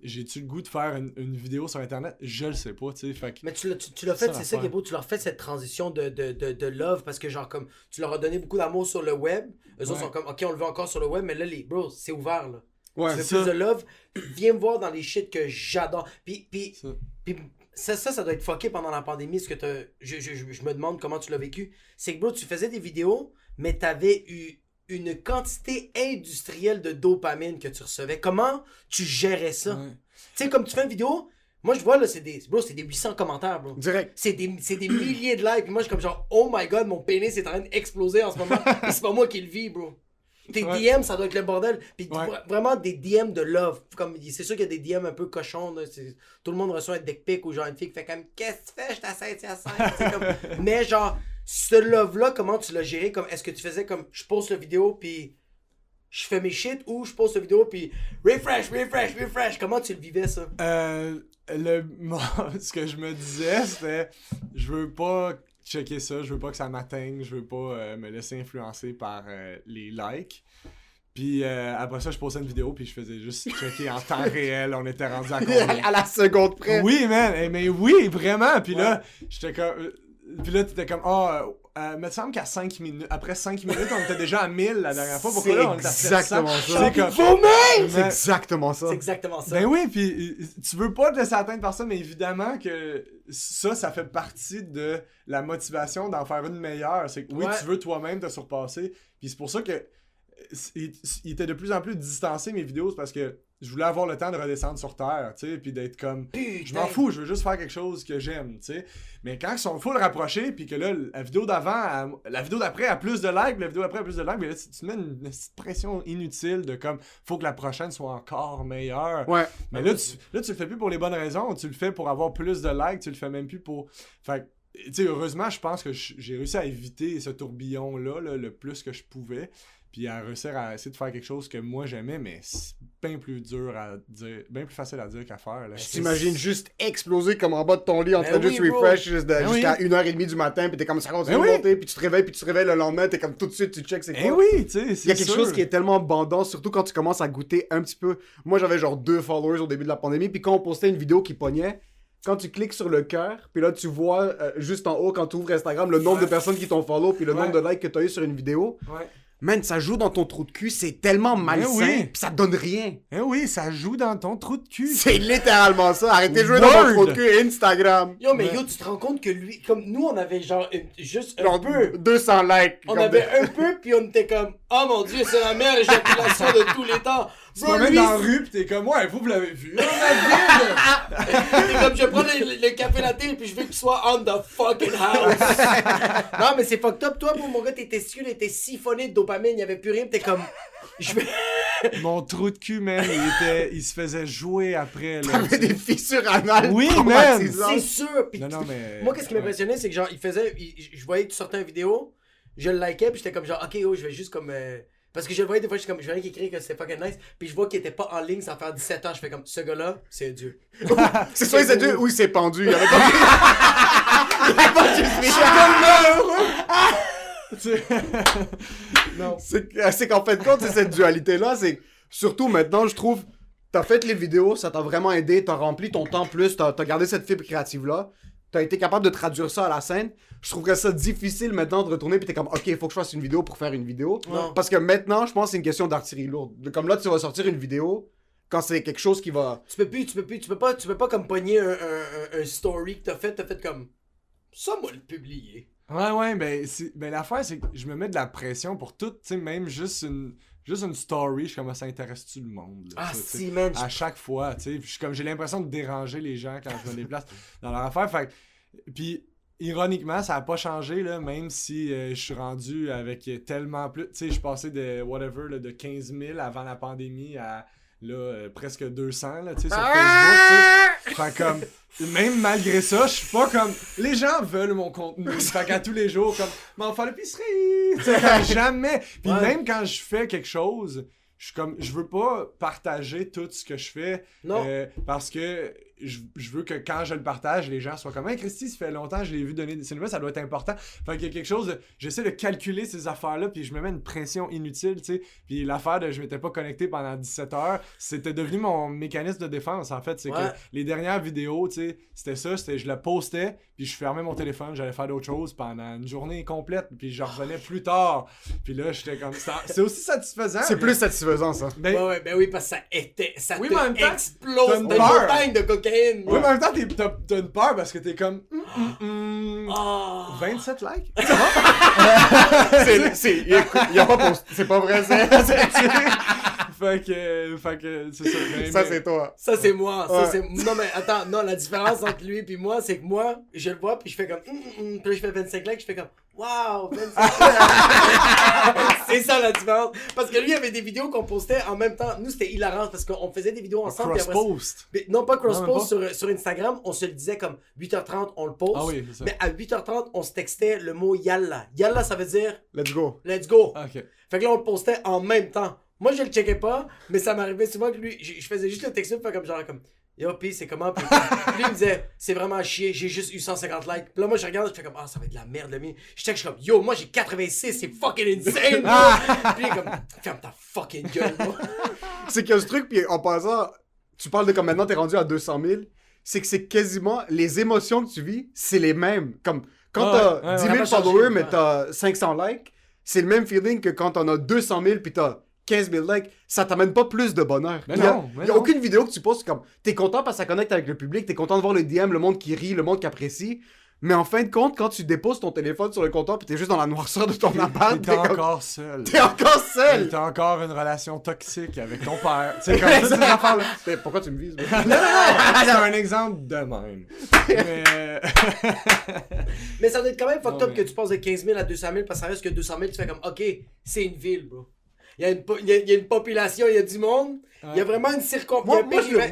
j'ai-tu le goût de faire une vidéo sur internet? Je le sais pas, tu sais, fait que... mais tu l'as fait, Ça, c'est ça qui est beau, tu leur fais cette transition de love parce que genre comme tu leur as donné beaucoup d'amour sur le web, eux autres sont comme ok on le veut encore sur le web mais là les bros c'est ouvert là. Ouais, Tu veux c'est plus ça. de love, viens me voir dans les shit que j'adore. Puis ça doit être fucké pendant la pandémie, ce que je me demande comment tu l'as vécu. C'est que bro, tu faisais des vidéos, mais t'avais eu une quantité industrielle de dopamine que tu recevais. Comment tu gérais ça? Ouais. Tu sais, comme tu fais une vidéo, moi je vois là, c'est des 800 commentaires, bro. Direct. C'est des milliers de likes. Puis moi je suis comme genre, oh my god, mon pénis est en train d'exploser en ce moment. Et c'est pas moi qui le vis, bro. Tes Ouais. DM, ça doit être le bordel. Puis Ouais. vraiment des DM de love. Comme, c'est sûr qu'il y a des DM un peu cochons. Là. Tout le monde reçoit un dick pic ou genre une fille qui fait comme qu'est-ce que tu fais, je t'assète à 5. Comme... Mais genre, ce love-là, comment tu l'as géré? Comme, est-ce que tu faisais comme je poste la vidéo puis je fais mes shit ou je poste la vidéo puis refresh. Comment tu le vivais ça? Ce que je me disais, c'était je veux pas checker ça, je veux pas que ça m'atteigne, je veux pas me laisser influencer par les likes. Puis après ça, je postais une vidéo, puis je faisais juste checker en temps réel, on était rendu à combien. À la seconde près. Oui, man, mais oui, vraiment. Puis là, j'étais comme. Puis là, t'étais comme, me semble qu'à 5 minutes, après 5 minutes, on était déjà à 1000 la dernière fois. Pourquoi C'est là, on était à 700? exactement ça. C'est comme, C'est exactement ça. C'est exactement ça. ben oui, puis tu veux pas te laisser atteindre par ça, mais évidemment que ça fait partie de la motivation d'en faire une meilleure. C'est que oui, Ouais. tu veux toi-même te surpasser. Puis c'est pour ça que il était de plus en plus distancé mes vidéos, c'est parce que je voulais avoir le temps de redescendre sur terre, tu sais, puis d'être comme je m'en fous, je veux juste faire quelque chose que j'aime, tu sais. Mais quand ils sont full rapprochés, puis que là la vidéo d'avant, la vidéo d'après a plus de likes, la vidéo d'après a plus de likes, mais là tu te mets une petite pression inutile de comme faut que la prochaine soit encore meilleure. Ouais. Mais là tu le fais plus pour les bonnes raisons, tu le fais pour avoir plus de likes, tu le fais même plus pour fait que, tu sais, heureusement, je pense que j'ai réussi à éviter ce tourbillon-là le plus que je pouvais. Puis à réussir à essayer de faire quelque chose que moi j'aimais, mais c'est bien plus dur à dire, bien plus facile à dire qu'à faire. Là. T'imagines juste exploser comme en bas de ton lit en train de oui, juste bro. refresh jusqu'à oui. 1h30 du matin, puis t'es comme ça continue Ben de oui. monter, puis tu te réveilles le lendemain, t'es comme tout de suite, tu checks c'est quoi. Eh oui, tu sais, c'est Il y a quelque sûr. chose qui est tellement bandant, surtout quand tu commences à goûter un petit peu. Moi, j'avais genre 2 followers au début de la pandémie, puis quand on postait une vidéo qui pognait, quand tu cliques sur le cœur, puis là, tu vois juste en haut, quand tu ouvres Instagram, le nombre de personnes qui t'ont follow, puis le Ouais. nombre de likes que t'as eu sur une vidéo. Ouais. Man, ça joue dans ton trou de cul, c'est tellement malsain, oui. puis ça donne rien. Eh oui, ça joue dans ton trou de cul. C'est littéralement ça. Arrêtez de jouer dans Word. mon trou de cul Instagram. Yo, mais Ouais. yo, tu te rends compte que lui, comme nous, on avait genre juste un Genre peu. 200 likes. On comme avait de- un peu, puis on était comme, oh mon dieu, c'est la meilleure éjaculation de tous les temps. Tu te Bro, promènes lui, dans la rue pis t'es comme, ouais, vous l'avez vu. On a vu, c'est comme, je prends le café latte, puis je veux qu'il soit on the fucking house. Non, mais c'est fucked up. Toi, pour mon gars, tes testicules étaient siphonnés de dopamine, il y avait plus rien, pis t'es comme, je vais. Mon trou de cul, man, il se faisait jouer après. Là, T'avais des fissures anales. Oui, traumatisantes. C'est sûr. Puis Non, mais. moi, qu'est-ce qui m'impressionnait, c'est que genre, je voyais que tu sortais une vidéo, je le likais, puis j'étais comme genre, ok, oh, je vais juste comme. Parce que je le voyais des fois, je voyais qu'il écrivait que c'était fucking nice, puis je vois qu'il était pas en ligne sans faire 17 ans, je fais comme, ce gars-là, c'est un dieu. C'est soit il s'est dit ou il s'est pendu. Il y avait pas il y avait pas juste Non. C'est qu'en fait de compte, c'est cette dualité-là. C'est surtout maintenant, je trouve, t'as fait les vidéos, ça t'a vraiment aidé, t'as rempli ton temps plus, t'as gardé cette fibre créative-là. T'as été capable de traduire ça à la scène. Je trouverais ça difficile maintenant de retourner puis t'es comme, ok, il faut que je fasse une vidéo pour faire une vidéo. Non. Parce que maintenant, je pense que c'est une question d'artillerie lourde. Comme là, tu vas sortir une vidéo quand c'est quelque chose qui va. Tu peux pas comme pogner un story que t'as fait comme, ça, moi, le publier. Ouais, ben l'affaire, c'est que je me mets de la pression pour tout, tu sais, même juste une story, je commence à intéresser le monde. Là, Ah, tu sais, si, man. à chaque fois, tu sais, comme j'ai l'impression de déranger les gens quand je me déplace dans leur affaire, fait puis ironiquement, ça a pas changé, là, même si je suis rendu avec tellement plus, tu sais, je suis passé de whatever, là, de 15 000 avant la pandémie à là, presque 200, là, tu sais, sur Facebook, tu sais. Fait comme, même malgré ça, je suis pas comme, les gens veulent mon contenu, fait qu'à tous les jours, comme, m'en faire l'épicerie, tu sais, jamais. Puis même quand je fais quelque chose, je suis comme, je veux pas partager tout ce que je fais, parce que je veux que quand je le partage, les gens soient comme, hey Christy, ça fait longtemps que je l'ai vu donner ces nouvelles, ça doit être important. Fait qu'il y a quelque chose de, j'essaie de calculer ces affaires-là, puis je me mets une pression inutile, tu sais. Puis l'affaire de je m'étais pas connecté pendant 17 heures, c'était devenu mon mécanisme de défense, en fait. C'est que les dernières vidéos, tu sais, c'était je la postais, puis je fermais mon téléphone, j'allais faire d'autres choses pendant une journée complète, puis je revenais plus tard. Puis là, j'étais comme, c'est aussi satisfaisant. C'est plus satisfaisant, ça. Ben oui, parce que ça Oui, mais en même temps, explose t'as une de peur. montagne de cocaïne. Oui, mais en même temps, t'as une peur parce que t'es comme 27 likes? Il a pas posté. C'est pas vrai, ça. fait que c'est ça. Ça, c'est toi. Ça, c'est moi. Ouais. Non, mais attends, non, la différence entre lui et moi, c'est que moi, je le vois, puis je fais comme puis là, je fais 25 likes, je fais comme waouh, 25 likes. C'est ça la différence. Parce que lui, il y avait des vidéos qu'on postait en même temps. Nous, c'était hilarant parce qu'on faisait des vidéos ensemble. Cross-post. Non, pas cross-post Non, sur Instagram. On se le disait comme 8h30, on le poste. Ah oui, c'est ça. Mais à 8h30, on se textait le mot Yalla. Yalla, ça veut dire Let's go. let's go. Ok. Fait que là, on le postait en même temps. Moi, je le checkais pas, mais ça m'arrivait souvent que lui, je faisais juste le texte, faire comme genre comme yo, pis c'est comment? Puis lui, il me disait, c'est vraiment chier, j'ai juste eu 150 likes. Puis là, moi, je regarde, je fais comme, ah, ça va être de la merde, le mien. Je check, je suis comme, yo, moi, j'ai 86, c'est fucking insane, bro. Puis il est comme, ferme ta fucking gueule, bro. C'est qu'il y a ce truc, puis en passant, tu parles de comme maintenant t'es rendu à 200 000, c'est que c'est quasiment les émotions que tu vis, c'est les mêmes. Comme quand t'as 10 000 Ça va followers, changer, mais ouais. t'as 500 likes, c'est le même feeling que quand t'en as 200 000 puis t'as 15 000 likes. Ça t'amène pas plus de bonheur. Mais Il y a, non, mais il y a non. aucune vidéo que tu postes comme t'es content parce que ça connecte avec le public, t'es content de voir le DM, le monde qui rit, le monde qui apprécie. Mais en fin de compte, quand tu déposes ton téléphone sur le comptoir pis t'es juste dans la noirceur de ton appart, T'es encore seul. t'es encore seul. T'as encore une relation toxique avec ton père. C'est comme toutes ces affaires-là. Mais pourquoi tu me vises? C'est un exemple de même. Mais... Mais ça doit être quand même fucked Non, up que tu passes de 15 000 à 200 000 parce que ça reste que 200 000, tu fais comme, ok, c'est une ville, bro. Il y a une population, il y a du monde. Il y a vraiment une circonférence.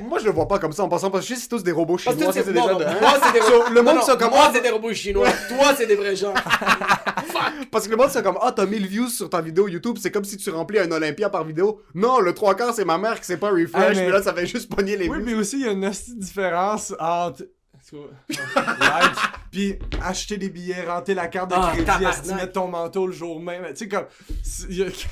Moi, je le vois pas comme ça en passant parce que je sais c'est tous des robots Parce que chinois. tu ça, sais, c'est déjà non, de- moi, c'est des So, robots. le monde Non, sont comme moi, ah, c'est des robots chinois. Toi, c'est des vrais gens. parce que le monde sont comme ah t'as 1000 views sur ta vidéo YouTube, c'est comme si tu remplis un Olympia par vidéo. Non, le 3/4 c'est ma mère qui sait pas refresh, Ah, mais- mais là ça fait juste pogner les Oui, views. mais aussi, il y a une hostie différence entre. Like, puis acheter des billets, rentrer la carte de crédit, tabarnak. esti, mettre ton manteau le jour même. Tu sais, comme.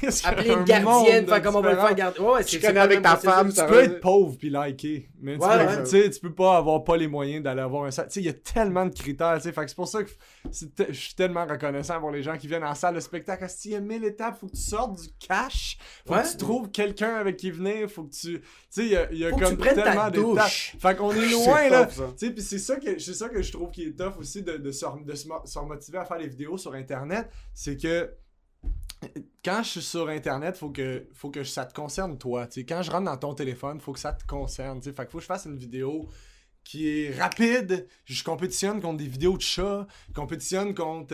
Qu'est-ce Appeler qu'il y a une un gardienne, monde faire comme on va le différent. faire garder. Ouais, Tu connais avec ta femme, Tu ça peux va- être pauvre puis liker, mais tu, Ouais, peux, ouais. tu sais, tu peux pas avoir pas les moyens d'aller avoir un salle. Tu sais, il y a tellement de critères, tu sais, fait que c'est pour ça que je suis tellement reconnaissant pour les gens qui viennent en salle de spectacle. S'il y a 1000 étapes, faut que tu sortes du cash, faut Ouais. que tu trouves quelqu'un avec qui venir, faut que tu... Tu sais, il y a Faut que comme tu prennes ta tellement d'étapes. douche. Fait qu'on est C'est loin, là. tough, ça. Tu sais, puis c'est ça que je trouve qui est tough aussi de se remotiver à faire des vidéos sur Internet, c'est que quand je suis sur Internet, faut que ça te concerne toi. T'sais, quand je rentre dans ton téléphone, faut que ça te concerne. T'sais. Fait que faut que je fasse une vidéo qui est rapide. Je compétitionne contre des vidéos de chats. Je compétitionne contre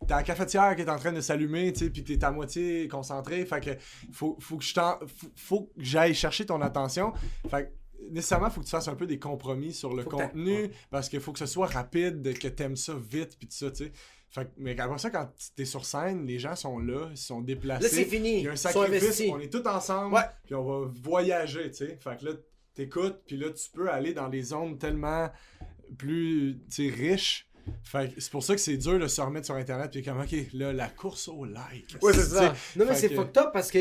ta cafetière qui est en train de s'allumer, puis t'es à moitié concentré. Fait que faut que j'aille chercher ton attention. Fait que nécessairement, faut que tu fasses un peu des compromis sur le Faut que contenu parce qu'il faut que ce soit rapide, que t'aimes ça vite, puis tout ça, tu sais. Fait que, mais après ça, quand t'es sur scène, les gens sont là, ils sont déplacés. Là, c'est fini. Il y a un Ils sont sacrifice, investis. on est tous ensemble, Ouais. puis on va voyager, tu sais. Fait que là, t'écoutes, puis là, tu peux aller dans des zones tellement plus, tu sais, riches. Fait que c'est pour ça que c'est dur de se remettre sur Internet, puis comme, OK, là, la course au like. Ouais, c'est ça. Non, mais Fait c'est que- fucked up parce que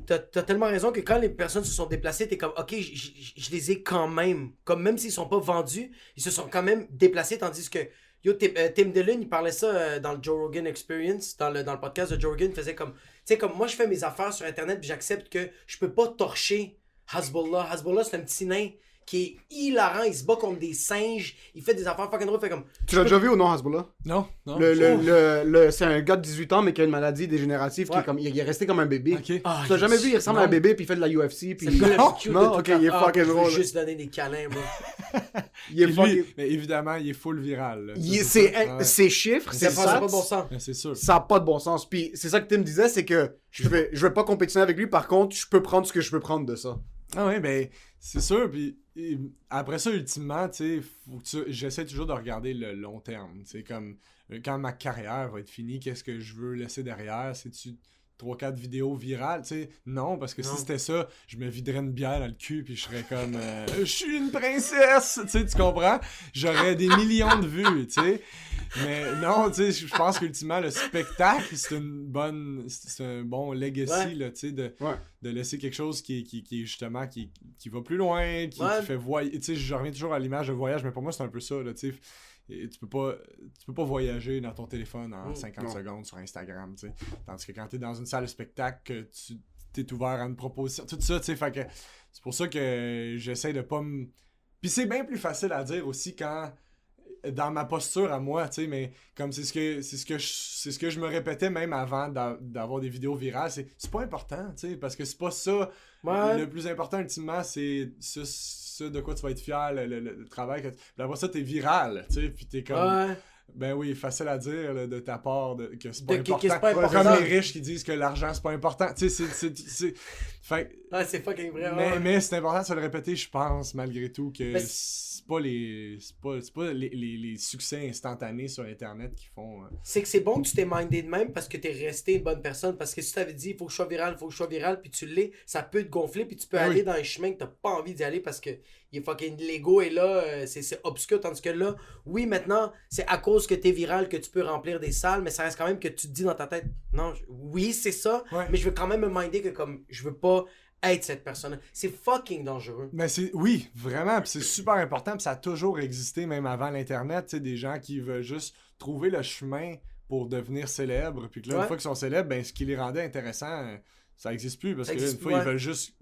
t'as tellement raison que quand les personnes se sont déplacées, t'es comme, ok, je les ai quand même. Comme même s'ils sont pas vendus, ils se sont quand même déplacés, tandis que, yo, Tim Dillon, il parlait ça dans le Joe Rogan Experience, dans le podcast de Joe Rogan, il faisait comme, tu sais, comme moi, je fais mes affaires sur Internet, puis j'accepte que je peux pas torcher Hezbollah. Hezbollah, c'est un petit nain qui est hilarant. Il se bat contre des singes, il fait des affaires fucking drôles, fait comme... Tu l'as déjà vu ou non, Hasbullah? Non, non. C'est un gars de 18 ans, mais qui a une maladie dégénérative, qui est comme, il est resté comme un bébé. Ok. Ah, Tu l'as jamais vu, il ressemble à un bébé, puis il fait de la UFC, puis... C'est le gars le Non, plus cute non, de tout ok, le temps. il est Ah, fucking je veux drôle. juste donner des câlins, bro. Il est Puis fucking... lui, mais évidemment, il est full viral. Là. C'est ses chiffres, Ça ses passe pas stats, de bon sens. C'est sûr. ça a pas de bon sens. Puis c'est ça que Tim disait, c'est que je vais pas compétitionner avec lui, par contre, je peux prendre ce que je peux prendre de ça. Ah oui, ben, c'est sûr. Puis après ça, ultimement, tu sais, j'essaie toujours de regarder le long terme. C'est comme, quand ma carrière va être finie, qu'est-ce que je veux laisser derrière? C'est-tu 3-4 vidéos virales, tu sais? Non, parce que si c'était ça, je me viderais une bière dans le cul puis je serais comme je suis une princesse, tu sais, tu comprends? J'aurais des millions de vues, tu sais. Mais non, tu sais, je pense qu'ultimement le spectacle, c'est un bon legacy là, tu sais, de laisser quelque chose qui est justement qui va plus loin, qui fait voyager, tu sais, je reviens toujours à l'image de voyage, mais pour moi c'est un peu ça là, tu sais. Et tu peux pas voyager dans ton téléphone en 50 secondes sur Instagram, tu sais. Tandis que quand t'es dans une salle de spectacle, que tu t'es ouvert à une proposition, tout ça, tu sais, fait que c'est pour ça que j'essaie de pas me... Puis c'est bien plus facile à dire aussi quand dans ma posture à moi, tu sais, mais comme c'est ce que je me répétais même avant d'avoir des vidéos virales, c'est pas important, tu sais, parce que c'est pas ça. Ouais. Le plus important ultimement, c'est ce de quoi tu vas être fier, le travail que... Puis après ça, t'es viral, tu sais, puis t'es comme... Ouais. Ben oui, facile à dire là, de ta part que c'est pas Que important. c'est pas important. Comme les riches qui disent que l'argent c'est pas important. Tu sais, c'est... Fait... Ouais, c'est fucking vrai. Mais c'est important de se le répéter, je pense, malgré tout, que Mais c'est pas les succès instantanés sur Internet qui font... C'est que c'est bon que tu t'es mindé de même parce que t'es resté une bonne personne. Parce que si tu t'avais dit, il faut que je sois viral, puis tu l'es, ça peut te gonfler, puis tu peux aller dans un chemin que t'as pas envie d'y aller parce que l'ego est là, c'est obscur. Tandis que là, oui, maintenant, c'est à cause que t'es viral que tu peux remplir des salles, mais ça reste quand même que tu te dis dans ta tête, non, oui, c'est ça, mais je veux quand même me minder que comme, je veux pas être cette personne. C'est fucking dangereux. Mais oui, vraiment, puis c'est super important, puis ça a toujours existé, même avant l'Internet, tu sais, des gens qui veulent juste trouver le chemin pour devenir célèbres, puis que là, une fois qu'ils sont célèbres, ben, ce qui les rendait intéressants, ça existe plus, parce que là, une fois, ils veulent juste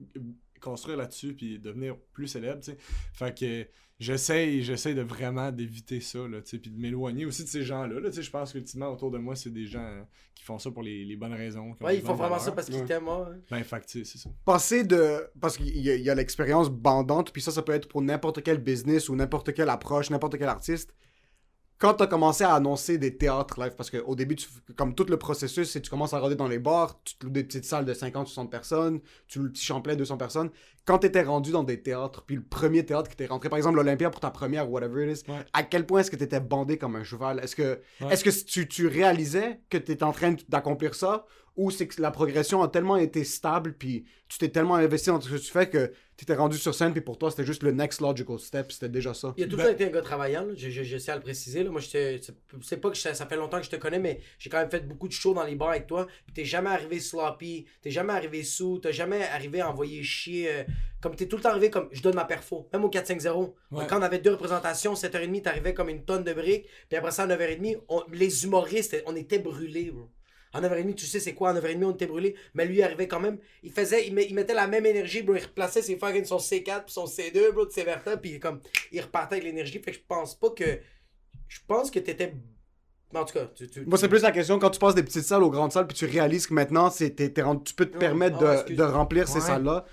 construire là-dessus, puis devenir plus célèbres, tu sais. Fait que j'essaye de vraiment d'éviter ça, là, tu sais, puis de m'éloigner aussi de ces gens-là, là, tu sais, je pense qu'ultimement, autour de moi, c'est des gens qui font ça pour les bonnes raisons. Ouais, ils font vraiment ça parce qu'ils t'aiment, hein. Ben, fait que, tu sais, c'est ça. Parce qu'il y a l'expérience bandante, puis ça peut être pour n'importe quel business ou n'importe quelle approche, n'importe quel artiste. Quand tu as commencé à annoncer des théâtres live, parce qu'au début, comme tout le processus, c'est tu commences à roder dans les bars, tu te loues des petites salles de 50-60 personnes, tu loues le petit Champlain 200 personnes. Quand tu étais rendu dans des théâtres, puis le premier théâtre qui t'est rentré, par exemple l'Olympia pour ta première, whatever it is, à quel point est-ce que tu étais bandé comme un cheval? Est-ce que tu réalisais que tu étais en train d'accomplir ça? Ou c'est que la progression a tellement été stable, puis tu t'es tellement investi dans ce que tu fais que tu t'es rendu sur scène, puis pour toi, c'était juste le next logical step, c'était déjà ça. Il a tout le temps été un gars travaillant, là. Je sais à le préciser. Là. Moi, c'est pas que ça fait longtemps que je te connais, mais j'ai quand même fait beaucoup de shows dans les bars avec toi. Puis t'es jamais arrivé sloppy, t'es jamais arrivé sous, t'es jamais arrivé à envoyer chier. Comme t'es tout le temps arrivé comme je donne ma perfo. Même au 4-5-0. Quand on avait 2 représentations, 7h30, t'arrivais comme une tonne de briques. Puis après ça, à 9h30, les humoristes, on était brûlés, bro. En 9h30, tu sais c'est quoi, en 9h30 on était brûlés, mais lui il arrivait quand même, il mettait la même énergie, bro, il replaçait ses fucking son C4 puis son C2, bro, de ses vertèbres, puis il repartait avec l'énergie, fait que je pense que t'étais... En tout cas, moi c'est plus la question, quand tu passes des petites salles aux grandes salles, puis tu réalises que maintenant, tu peux te permettre de remplir ces salles-là.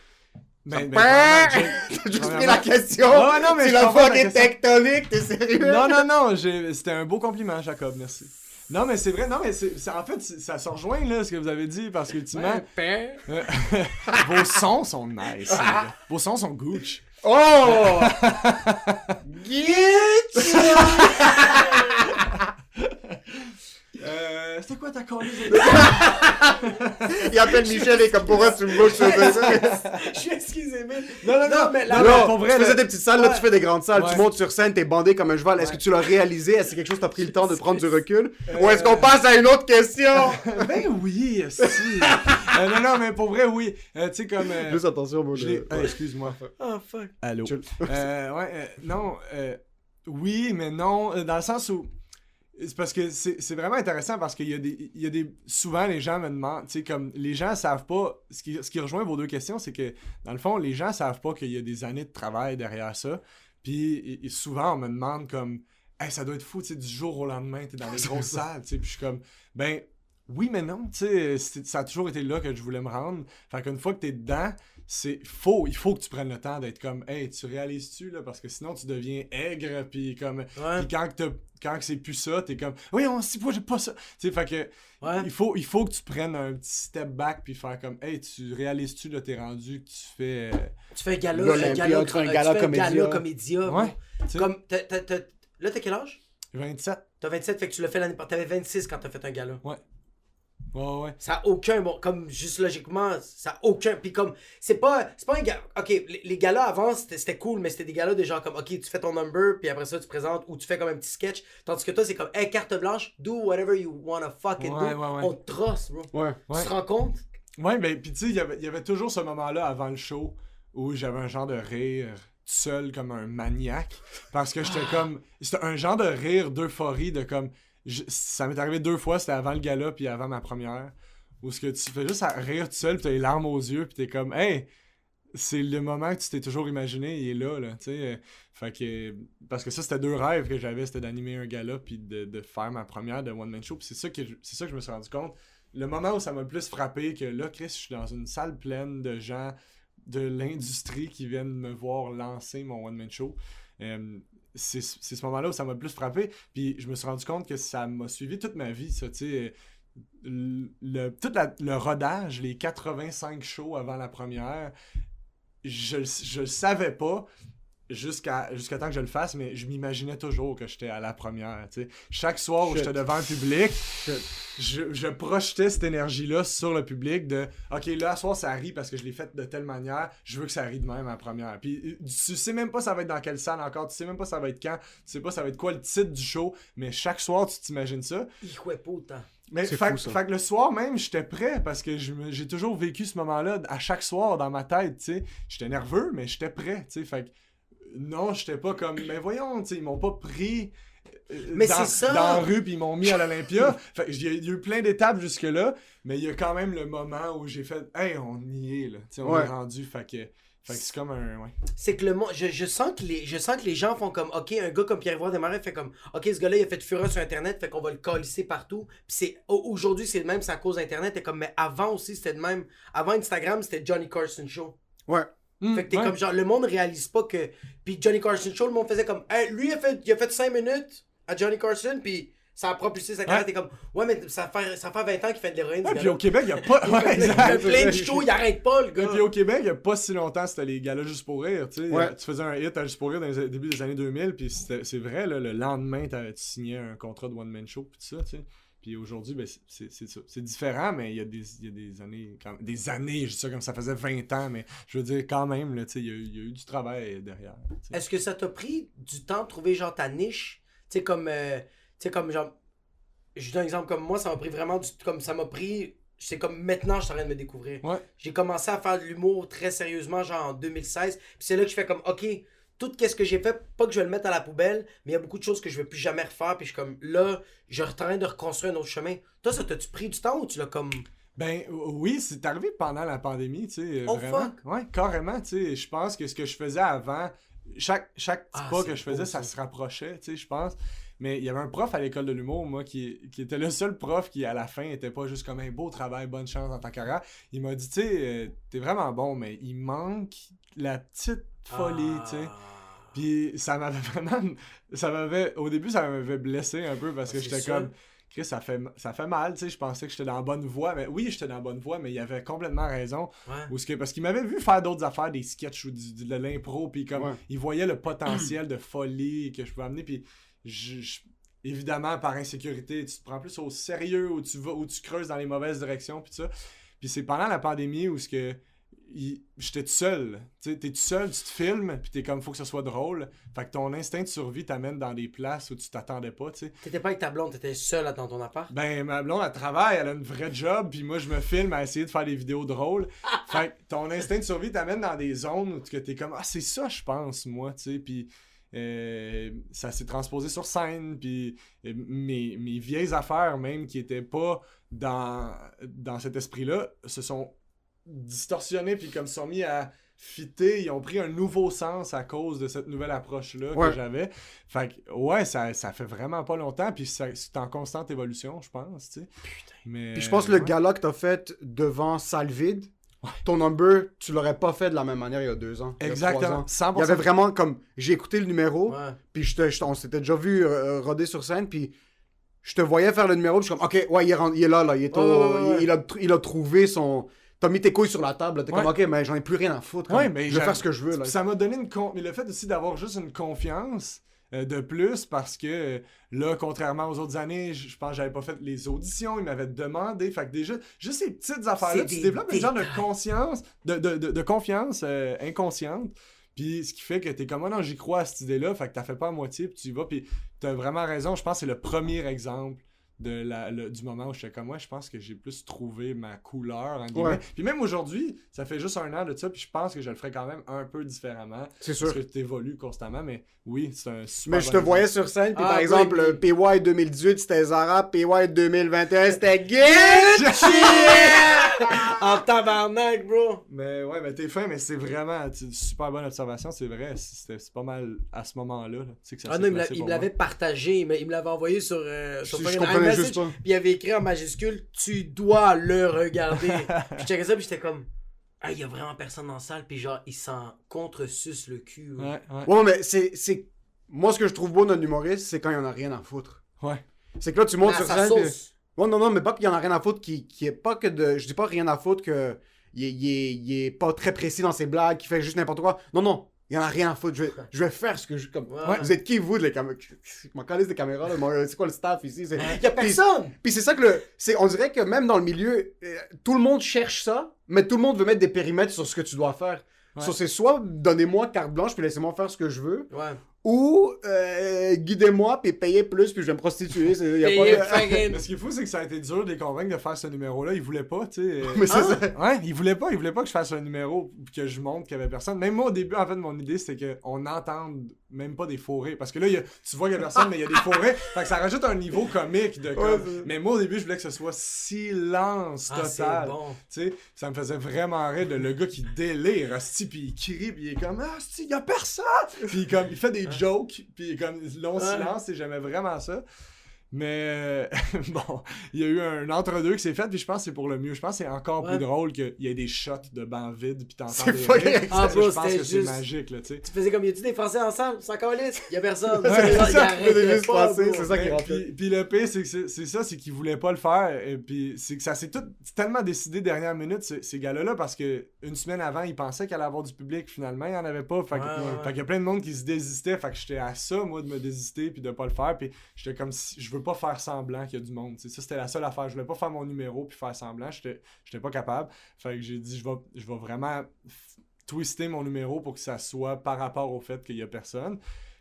T'as juste pris la question, non, mais c'est la fucking tectonique, t'es sérieux? Non, c'était un beau compliment, Jacob, merci. Non, mais c'est vrai, en fait, ça se rejoint, là, ce que vous avez dit, parce qu'ultimement... vos sons sont nice. Vos sons sont gooch. Oh! Gitch! C'était quoi ta colise? Il appelle Michel et comme pour moi tu me bouges sur ça. Je suis excusé, mais... Non, mais pour vrai, tu faisais des petites salles, là tu fais des grandes salles, tu montes sur scène, t'es bandé comme un cheval. Est-ce que tu l'as réalisé? Est-ce que c'est quelque chose que t'as pris le temps de prendre du recul? Ou est-ce qu'on passe à une autre question? Ben oui, si. Non, mais pour vrai, oui. Tu sais, comme... Juste attention, moi. Excuse-moi. Oh, fuck. Allô. Non, oui, mais non, dans le sens où... C'est parce que c'est vraiment intéressant parce qu'il y a des souvent les gens me demandent, tu sais, comme les gens savent pas, ce qui rejoint vos deux questions, c'est que dans le fond, les gens savent pas qu'il y a des années de travail derrière ça. Puis souvent, on me demande comme, hey, ça doit être fou, tu sais, du jour au lendemain, t'es dans les grosses salles, tu sais, puis je suis comme, ben, oui, mais non, tu sais, ça a toujours été là que je voulais me rendre. Fait qu'une fois que t'es dedans, il faut que tu prennes le temps d'être comme, hey, tu réalises-tu, là, parce que sinon tu deviens aigre, puis comme, Ouais. puis quand c'est plus ça, t'es comme, oui, j'ai pas ça. Tu sais, fait que, Ouais. il faut que tu prennes un petit step back, puis faire comme, hey, tu réalises-tu, là, t'es rendu, que tu fais. Tu fais un gala, L'Olympia, tu fais un gala comédia. comédia. Ouais. Tu sais, Comme, là, t'as quel âge? 27. T'as 27, fait que tu l'as fait l'année passée. T'avais 26 quand t'as fait un gala. Ouais. Ouais. Ça a aucun, bon, comme juste logiquement, ça a aucun, puis comme, c'est pas un gala, ok, les galas avant, c'était cool, mais c'était des galas de genre comme, ok, tu fais ton number, puis après ça, tu présentes, ou tu fais comme un petit sketch, tandis que toi, c'est comme, hey, carte blanche, do whatever you wanna fucking Ouais, do, ouais. on te trosse, bro. Ouais. Tu te rends compte? Ouais, ben, pis tu sais, il y avait toujours ce moment-là avant le show où j'avais un genre de rire tout seul comme un maniaque. Parce que j'étais comme. C'était un genre de rire d'euphorie de comme. Ça m'est arrivé 2 fois, c'était avant le gala puis avant ma première. Où ce que tu fais juste à rire tout seul, pis t'as les larmes aux yeux, pis t'es comme, hey, c'est le moment que tu t'es toujours imaginé, il est là, tu sais. Fait que. Parce que ça, c'était 2 rêves que j'avais, c'était d'animer un gala puis de faire ma première de One Man Show. Pis c'est ça que je me suis rendu compte. Le moment où ça m'a le plus frappé, que là, Chris, je suis dans une salle pleine de gens de l'industrie qui viennent me voir lancer mon One Man Show. C'est ce moment-là où ça m'a le plus frappé. Puis je me suis rendu compte que ça m'a suivi toute ma vie, ça, tu sais. Le rodage, les 85 shows avant la première, je le savais pas jusqu'à temps que je le fasse, mais je m'imaginais toujours que j'étais à la première, tu sais. Chaque soir où j'étais devant le public, je projetais cette énergie-là sur le public de « Ok, là, à soir, ça rit parce que je l'ai fait de telle manière, je veux que ça rit de même à la première. » Puis tu sais même pas ça va être dans quelle salle encore, tu sais même pas ça va être quand, tu sais pas ça va être quoi le titre du show, mais chaque soir, tu t'imagines ça. Ouais, pas autant. Mais C'est fait, fou, ça. fait que le soir même, j'étais prêt parce que j'ai toujours vécu ce moment-là à chaque soir dans ma tête, tu sais. J'étais nerveux, mais j'étais prêt, tu sais. Fait que non, j'étais pas comme, mais voyons, tu sais, ils m'ont pas pris Mais c'est ça! dans la rue puis ils m'ont mis à l'Olympia. Fait que il y a eu plein d'étapes jusque-là, mais il y a quand même le moment où j'ai fait, hey, on y est, là. Tu sais, on est rendu, fait que c'est comme un, ouais. C'est que le monde, je sens que les gens font comme, ok, un gars comme Pierre-Yves Desmarais fait comme, ok, ce gars-là il a fait fureur sur Internet, fait qu'on va le colisser partout. Puis aujourd'hui c'est le même, c'est à cause d'Internet, et comme, mais avant aussi c'était le même. Avant Instagram c'était Johnny Carson Show. Ouais. Fait que t'es Ouais. comme genre, le monde réalise pas que. Puis Johnny Carson Show, le monde faisait comme, hey, lui il a fait 5 minutes à Johnny Carson, puis ça a propulsé sa carrière. Ouais. T'es comme, ouais, mais ça fait 20 ans qu'il fait de l'héroïne. Ouais, ce puis au gars-là. Québec, il y a pas. Ouais, Il a exact. plein de shows, il arrête pas, le Et gars. puis au Québec, il y a pas si longtemps, c'était les galas Juste pour rire, tu sais. Ouais. Tu faisais un hit à Juste pour rire dans les débuts des années 2000, puis c'est vrai, là, le lendemain, tu signais un contrat de one-man show, puis tout ça, tu sais. Puis aujourd'hui, ben, c'est ça. C'est différent, mais il y a des années, des années, je dis ça comme ça faisait 20 ans, mais je veux dire, quand même, là, tu sais, il y a eu du travail derrière. Tu sais. Est-ce que ça t'a pris du temps de trouver genre ta niche? Tu sais, comme genre, je donne un exemple comme moi, ça m'a pris vraiment comme ça m'a pris, c'est comme maintenant je suis en train de me découvrir. Ouais. J'ai commencé à faire de l'humour très sérieusement, genre en 2016, puis c'est là que je fais comme, ok, tout ce que j'ai fait, pas que je vais le mettre à la poubelle, mais il y a beaucoup de choses que je vais plus jamais refaire, puis je suis comme, là, je suis en train de reconstruire un autre chemin. Toi, ça t'a-tu pris du temps ou tu l'as comme... Ben oui, c'est arrivé pendant la pandémie, tu sais, Oh, vraiment. fuck! Ouais, carrément, tu sais, je pense que ce que je faisais avant, chaque petit pas c'est que je faisais, beau, ça ça. se rapprochait, tu sais, je pense. Mais il y avait un prof à l'école de l'humour, moi, qui était le seul prof qui, à la fin, était pas juste comme un beau travail, bonne chance dans ta carrière. Il m'a dit, tu sais, t'es vraiment bon, mais il manque la petite folie, tu sais. Puis ça m'avait vraiment... Au début, ça m'avait blessé un peu parce que C'est j'étais ça. comme... Chris, ça fait mal, tu sais, je pensais que j'étais dans la bonne voie, mais oui, j'étais dans la bonne voie, mais il avait complètement raison. Ouais. Parce qu'il m'avait vu faire d'autres affaires, des sketchs ou de l'impro, puis comme, Ouais. il voyait le potentiel de folie que je pouvais amener, puis évidemment, par insécurité, tu te prends plus au sérieux, ou tu creuses dans les mauvaises directions, puis ça. Puis c'est pendant la pandémie où j'étais tout seul. Tu sais, t'es tout seul, tu te filmes, puis t'es comme, faut que ce soit drôle. Fait que ton instinct de survie t'amène dans des places où tu t'attendais pas, tu sais. T'étais pas avec ta blonde, t'étais seul dans ton appart? Ben, ma blonde, elle travaille, elle a une vraie job, puis moi, je me filme à essayer de faire des vidéos drôles. Fait que ton instinct de survie t'amène dans des zones où t'es comme, ah, c'est ça, je pense, moi, tu sais. Puis ça s'est transposé sur scène, puis mes vieilles affaires même qui étaient pas dans cet esprit-là se sont distorsionnées, puis comme se sont mis à fitter, ils ont pris un nouveau sens à cause de cette nouvelle approche-là que j'avais. Fait que, ouais, ça fait vraiment pas longtemps, puis c'est en constante évolution, je pense, tu sais. Putain. Mais, Puis je pense que le gala que t'as fait devant salle vide, ton number, tu l'aurais pas fait de la même manière il y a 2 ans. Exactement, 100%. Il y avait vraiment comme... J'ai écouté le numéro, Ouais. puis on s'était déjà vu roder sur scène, puis je te voyais faire le numéro, puis je suis comme, OK, ouais, il est là, il est il a trouvé son... T'as mis tes couilles sur la table, t'es comme, OK, mais j'en ai plus rien à foutre. Comme, mais je vais faire ce que je veux. Là. Ça m'a donné mais le fait aussi d'avoir juste une confiance de plus, parce que là, contrairement aux autres années, je pense que j'avais pas fait les auditions, ils m'avaient demandé, fait que déjà, juste ces petites affaires-là, tu développes une genre de conscience, de confiance inconsciente, puis ce qui fait que t'es comme, oh non, j'y crois à cette idée-là, fait que t'as fait pas à moitié, puis tu y vas, puis t'as vraiment raison, je pense que c'est le premier exemple du moment où j'étais comme, ouais, je pense que j'ai plus trouvé ma couleur, en guillemets. Puis même aujourd'hui, ça fait juste 1 an de ça, puis je pense que je le ferais quand même un peu différemment. C'est sûr. Parce que t'évolues constamment, mais oui, c'est un super Mais je te voyais sur scène, puis par oui, exemple, PY 2018, c'était Zara, PY 2021, c'était Gucci! En tabarnak, bro! Mais ouais, mais t'es fin, mais c'est vraiment une super bonne observation, c'est vrai, c'est pas mal à ce moment-là. Tu sais que ça Non, il me l'avait partagé, il me l'avait envoyé sur Je fucking comprenais iMessage, juste pas. puis il avait écrit en majuscule « Tu dois le regarder ». Puis je checkais ça, puis j'étais comme « Ah, il y a vraiment personne dans la salle », puis genre, il s'en contre-suce le cul. Ouais. Ouais, mais c'est... Moi, ce que je trouve beau d'un humoriste, c'est quand il y en a rien à foutre. Ouais. C'est que là, tu montes sur sa scène, puis... sauce. Ouais, non, mais pas qu'il y en a rien à foutre, qui est pas que de... Je dis pas rien à foutre que... Il est pas très précis dans ses blagues, qu'il fait juste n'importe quoi. Non, il y en a rien à foutre. Je vais faire ce que je... Comme... Ouais. Vous êtes qui, vous, de les caméras? Je m'en calisse des caméras, là. C'est quoi le staff ici? Il y a personne! Puis c'est ça que on dirait que même dans le milieu, tout le monde cherche ça, mais tout le monde veut mettre des périmètres sur ce que tu dois faire. Ouais. So, c'est soit donnez-moi carte blanche puis laissez-moi faire ce que je veux, Ouais. ou guidez-moi puis payez plus puis je vais me prostituer. Y a Payez pas de... fucking- Mais ce qui est fou, c'est que ça a été dur de les convaincre de faire ce numéro-là. Ils voulaient pas, tu sais. Mais c'est Ah! ça. Ouais, ils voulaient pas que je fasse un numéro pis que je montre qu'il y avait personne. Même moi, au début, en fait, mon idée, c'était qu'on n'entende même pas des fourrés. Parce que là, tu vois qu'il y a personne, mais il y a des fourrés. Fait que ça rajoute un niveau comique de comme... Mais moi, au début, je voulais que ce soit silence Ah, c'est total. bon. Tu sais, ça me faisait vraiment rire de le gars qui délire, hostie, pis il crie, pis il est comme, ah, hostie, y a personne! Pis comme, il fait des jokes, pis il est comme, long silence, et j'aimais vraiment ça. Mais bon, il y a eu un entre-deux qui s'est fait, puis je pense que c'est pour le mieux. Je pense que c'est encore plus drôle qu'il y ait des shots de bancs vides, puis t'entends C'est des fucking rires. Ah, Ça, bro, je pense c'était que c'est juste- magique, là, tu sais. Tu faisais comme, y a-tu des Français ensemble? C'est encore lisse? Y a personne. Ouais, C'est c'est ça, il tu faisais arrêtait juste pas, passer, bro. c'est ça qui Mais, rentrait. puis le pire, c'est que c'est ça, c'est qu'ils voulaient pas le faire. Et puis c'est que ça s'est tout tellement décidé dernière minute, ces gars-là, parce que une semaine avant, ils pensaient qu'il allait avoir du public. Finalement, il y en avait pas. Fait qu'il y a plein de monde qui se désistait. Fait que j'étais à ça, moi, de me désister puis de pas le faire. Puis j'étais comme si je veux pas faire semblant qu'il y a du monde. T'sais. Ça, c'était la seule affaire. Je voulais pas faire mon numéro puis faire semblant. J'étais pas capable. Fait que j'ai dit, je vais vraiment twister mon numéro pour que ça soit par rapport au fait qu'il y a personne.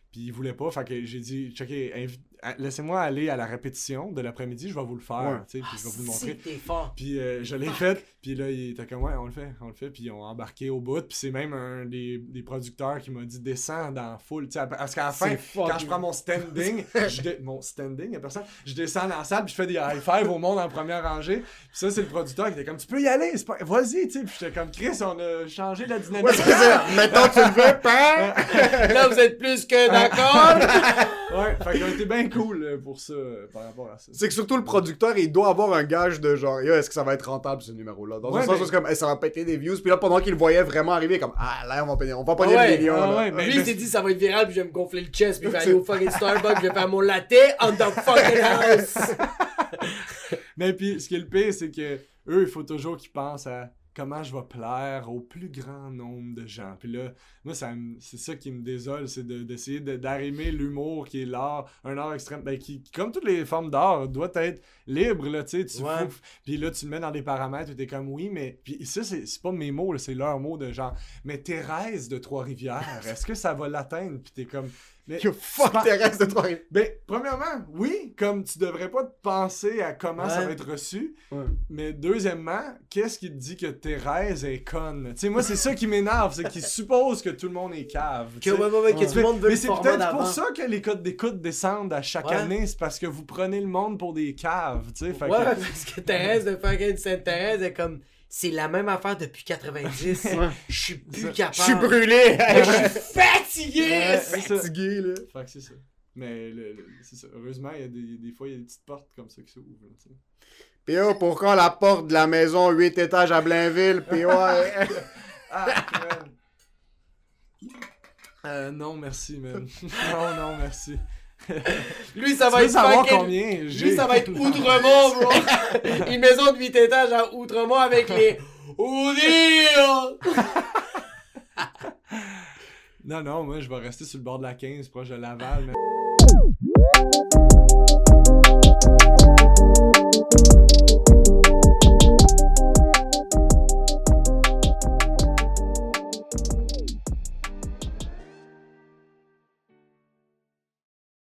Puis il voulait pas, fait que j'ai dit, checkez, laissez-moi aller à la répétition de l'après-midi, je vais vous le faire, tu sais, puis je vais vous le montrer. Si, t'es fort. Puis je l'ai fait, puis là, il était comme, ouais, on le fait, puis ils ont embarqué au bout, puis c'est même un des producteurs qui m'a dit, descends dans la foule, tu sais, parce qu'à la fin, quand je prends mon standing, il y a personne, je descends dans la salle, puis je fais des high-five au monde en première rangée, puis ça, c'est le producteur qui était comme, tu peux y aller, vas-y, tu sais, puis j'étais comme, Chris, on a changé la dynamique. Ouais, c'est ça. Mettons, tu le veux pas. Là, vous êtes plus que d'accord. Ouais, fait qu'ils ont été bien cool pour ça, par rapport à ça. C'est que surtout le producteur, il doit avoir un gage de genre, yo, est-ce que ça va être rentable ce numéro-là? Dans Ouais, un sens mais- où c'est comme, ça va péter des views. Puis là, pendant qu'il le voyait vraiment arriver, comme, ah, là, on va pogner Ouais, le million. ah là. ouais, mais- Lui, il s'est dit, ça va être viral, puis je vais me gonfler le chest, puis je vais aller au fucking Starbucks, je vais faire mon latte on the fucking house. Mais puis, ce qui est le pire, c'est que eux, il faut toujours qu'ils pensent à comment je vais plaire au plus grand nombre de gens. Puis là, moi, c'est ça qui me désole, c'est d'essayer d'arrimer l'humour qui est l'art, un art extrême, ben, qui, comme toutes les formes d'art, doit être libre, là, tu sais, Ouais. puis là, tu le mets dans des paramètres où t'es comme, oui, mais, puis ça, c'est pas mes mots, là, c'est leurs mots de genre, mais Thérèse de Trois-Rivières, est-ce que ça va l'atteindre? Puis t'es comme, Mais Yo, fuck pas- Thérèse de toi. Ben, premièrement, oui, comme tu devrais pas penser à comment ça Ouais. va être reçu. Ouais. Mais deuxièmement, qu'est-ce qui te dit que Thérèse est conne? Tu sais, moi, c'est ça qui m'énerve, c'est qu'ils supposent que tout le monde est cave. tu Que, sais. que tout le monde veut Mais le c'est format peut-être d'avant. pour ça que les codes d'écoute descendent à chaque Ouais. année, c'est parce que vous prenez le monde pour des caves, tu sais. Fait que- Ouais, parce que Thérèse de fucking Sainte-Thérèse est comme... C'est la même affaire depuis 90. Ouais. Je suis plus Je capable. suis brûlé. Je suis fatigué. Ouais, c'est ça. Fatigué, là. Fait que c'est ça. Mais c'est ça. Heureusement, il y a des fois, il y a des petites portes comme ça qui s'ouvrent. là, tu sais. P.O. pour quand la porte de la maison 8 étages à Blainville? P.O. Ah, man. Non, merci, man. non, merci. Lui, ça Tu va veux être savoir fucking... combien j'ai? Lui, ça va être Outremont, bro. Une maison de 8 étages à Outremont avec les... Oudir! Non, moi, je vais rester sur le bord de la 15, proche de Laval. Mais...